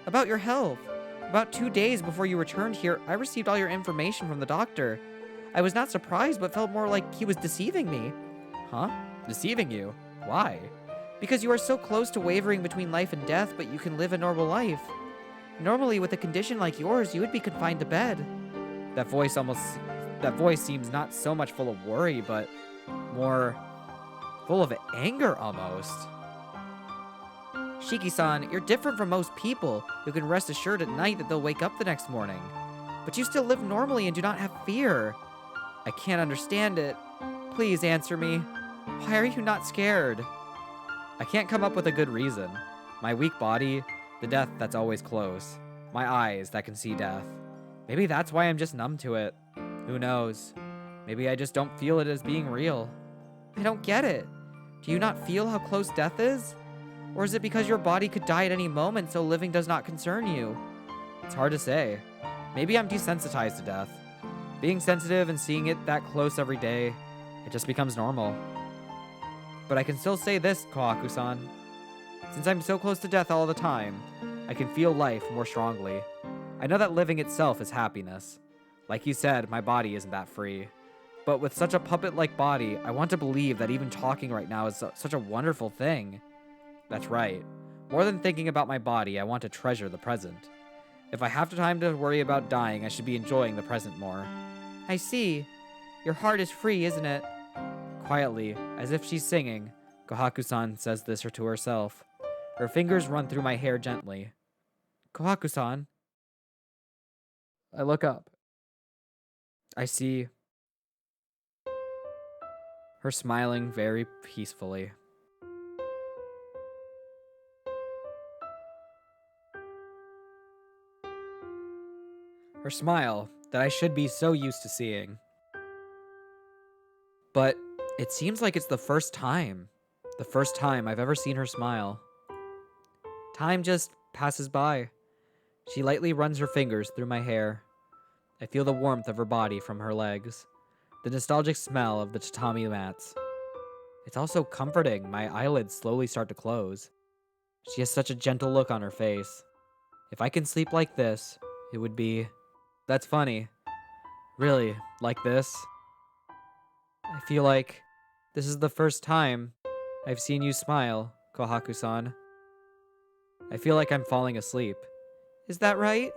About your health. About 2 days before you returned here, I received all your information from the doctor. I was not surprised, but felt more like he was deceiving me. Huh? Deceiving you? Why? Because you are so close to wavering between life and death, but you can live a normal life. Normally, with a condition like yours, you would be confined to bed. That voice seems not so much full of worry, but more full of anger almost. Shiki-san, you're different from most people who can rest assured at night that they'll wake up the next morning. But you still live normally and do not have fear. I can't understand it. Please answer me. Why are you not scared? I can't come up with a good reason. My weak body, the death that's always close. My eyes that can see death. Maybe that's why I'm just numb to it. Who knows? Maybe I just don't feel it as being real. I don't get it. Do you not feel how close death is? Or is it because your body could die at any moment, so living does not concern you? It's hard to say. Maybe I'm desensitized to death. Being sensitive and seeing it that close every day, it just becomes normal. But I can still say this, Kohaku-san. Since I'm so close to death all the time, I can feel life more strongly. I know that living itself is happiness. Like you said, my body isn't that free. But with such a puppet-like body, I want to believe that even talking right now is such a wonderful thing. That's right. More than thinking about my body, I want to treasure the present. If I have time to worry about dying, I should be enjoying the present more. I see. Your heart is free, isn't it? Quietly, as if she's singing, Kohaku-san says this to herself. Her fingers run through my hair gently. Kohaku-san. I look up. I see her smiling very peacefully. Her smile that I should be so used to seeing. But it seems like it's the first time I've ever seen her smile. Time just passes by. She lightly runs her fingers through my hair. I feel the warmth of her body from her legs, the nostalgic smell of the tatami mats. It's also comforting. My eyelids slowly start to close. She has such a gentle look on her face. If I can sleep like this, it would be... That's funny. Really, like this? I feel like this is the first time I've seen you smile, Kohaku-san. I feel like I'm falling asleep. Is that right?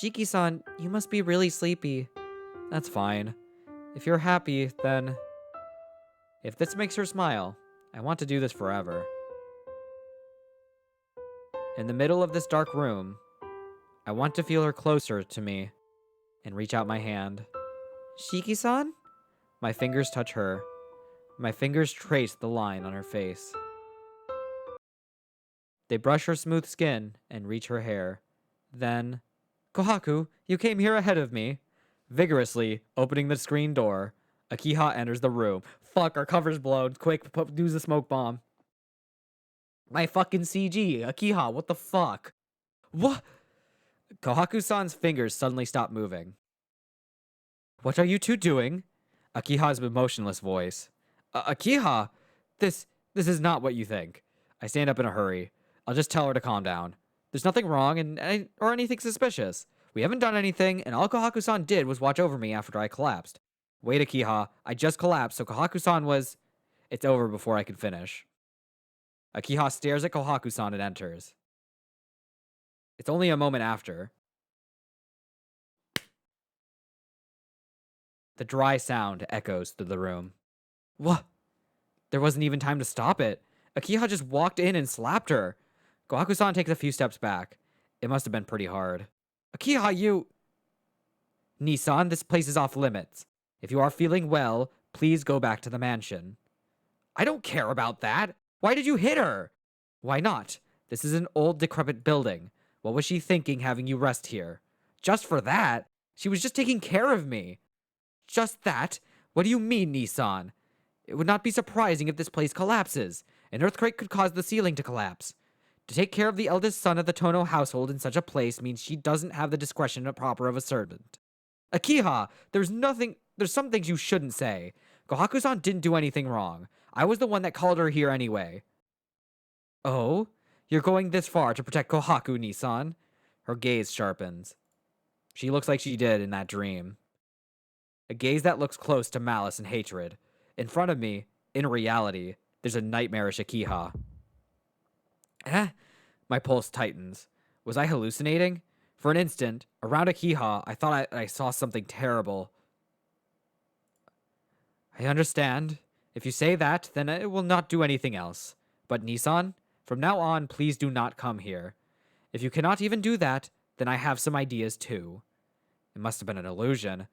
Shiki-san, you must be really sleepy. That's fine. If you're happy, then... If this makes her smile, I want to do this forever. In the middle of this dark room, I want to feel her closer to me and reach out my hand. Shiki-san? My fingers touch her. My fingers trace the line on her face. They brush her smooth skin and reach her hair. Then, Kohaku, you came here ahead of me. Vigorously opening the screen door, Akiha enters the room. Fuck, our cover's blown. Quick, use the smoke bomb. My fucking CG. Akiha, what the fuck? What? Kohaku-san's fingers suddenly stop moving. What are you two doing? Akiha's emotionless voice. Akiha, this is not what you think. I stand up in a hurry. I'll just tell her to calm down. There's nothing wrong or anything suspicious. We haven't done anything, and all Kohaku-san did was watch over me after I collapsed. Wait, Akiha, I just collapsed, so Kohaku-san was... It's over before I could finish. Akiha stares at Kohaku-san and enters. It's only a moment after. The dry sound echoes through the room. What? There wasn't even time to stop it. Akiha just walked in and slapped her. Kohaku-san takes a few steps back. It must have been pretty hard. Akiha, you... Nissan, this place is off limits. If you are feeling well, please go back to the mansion. I don't care about that. Why did you hit her? Why not? This is an old, decrepit building. What was she thinking having you rest here? Just for that? She was just taking care of me. Just that? What do you mean, Nissan? It would not be surprising if this place collapses. An earthquake could cause the ceiling to collapse. To take care of the eldest son of the Tono household in such a place means she doesn't have the discretion proper of a servant. Akiha, there's some things you shouldn't say. Kohaku-san didn't do anything wrong. I was the one that called her here anyway. Oh? You're going this far to protect Kohaku, Nissan? Her gaze sharpens. She looks like she did in that dream. A gaze that looks close to malice and hatred. In front of me, in reality, there's a nightmarish Akiha. My pulse tightens. Was I hallucinating? For an instant, around Akiha, I thought I saw something terrible. I understand. If you say that, then it will not do anything else. But Nissan, from now on, please do not come here. If you cannot even do that, then I have some ideas too. It must have been an illusion.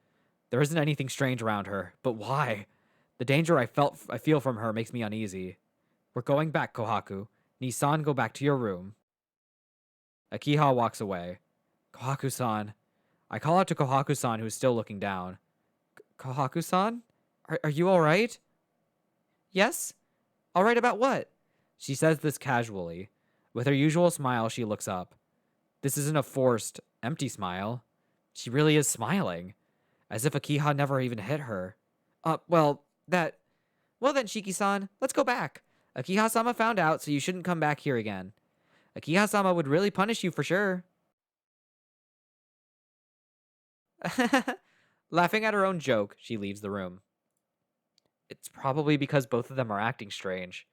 There isn't anything strange around her, but why? The danger I feel from her makes me uneasy. We're going back, Kohaku. Nissan, go back to your room. Akiha walks away. Kohaku-san. I call out to Kohaku-san, who is still looking down. Kohaku-san? Are you alright? Yes? Alright about what? She says this casually. With her usual smile, she looks up. This isn't a forced, empty smile. She really is smiling. As if Akiha never even hit her. Well then, Shiki-san, let's go back. Akiha-sama found out, so you shouldn't come back here again. Akiha-sama would really punish you for sure. Laughing at her own joke, she leaves the room. It's probably because both of them are acting strange.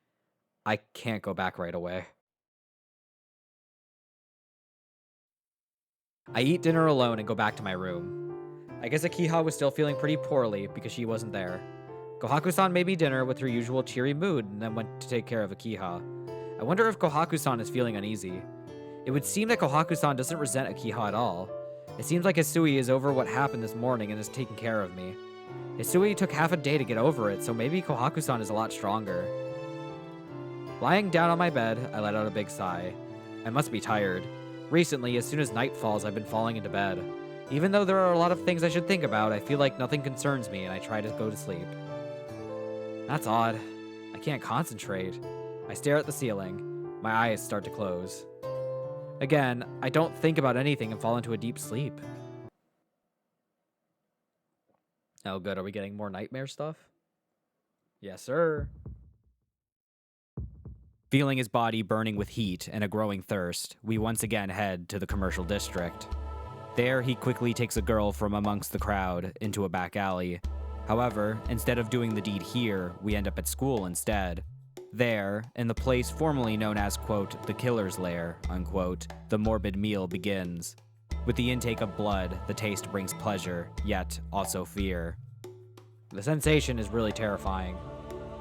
I can't go back right away. I eat dinner alone and go back to my room. I guess Akiha was still feeling pretty poorly because she wasn't there. Kohaku-san made me dinner with her usual cheery mood and then went to take care of Akiha. I wonder if Kohaku-san is feeling uneasy. It would seem that Kohaku-san doesn't resent Akiha at all. It seems like Hisui is over what happened this morning and is taking care of me. Hisui took half a day to get over it, so maybe Kohaku-san is a lot stronger. Lying down on my bed, I let out a big sigh. I must be tired. Recently, as soon as night falls, I've been falling into bed. Even though there are a lot of things I should think about, I feel like nothing concerns me and I try to go to sleep. That's odd. I can't concentrate. I stare at the ceiling. My eyes start to close. Again, I don't think about anything and fall into a deep sleep. Oh good, are we getting more nightmare stuff? Yes, sir. Feeling his body burning with heat and a growing thirst, we once again head to the commercial district. There, he quickly takes a girl from amongst the crowd into a back alley. However, instead of doing the deed here, we end up at school instead. There, in the place formerly known as, quote, the killer's lair, unquote, the morbid meal begins. With the intake of blood, the taste brings pleasure, yet also fear. The sensation is really terrifying.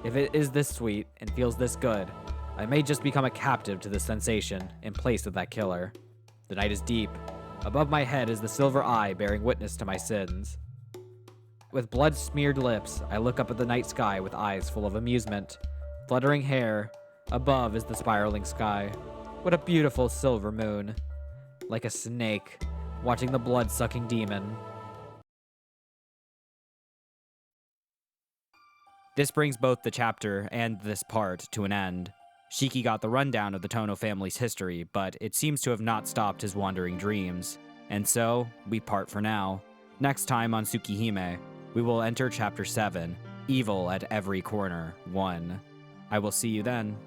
If it is this sweet and feels this good, I may just become a captive to this sensation in place of that killer. The night is deep. Above my head is the silver eye bearing witness to my sins. With blood-smeared lips, I look up at the night sky with eyes full of amusement. Fluttering hair, above is the spiraling sky. What a beautiful silver moon. Like a snake, watching the blood-sucking demon. This brings both the chapter and this part to an end. Shiki got the rundown of the Tono family's history, but it seems to have not stopped his wandering dreams. And so, we part for now. Next time on Tsukihime, we will enter Chapter 7, Evil at Every Corner 1. I will see you then.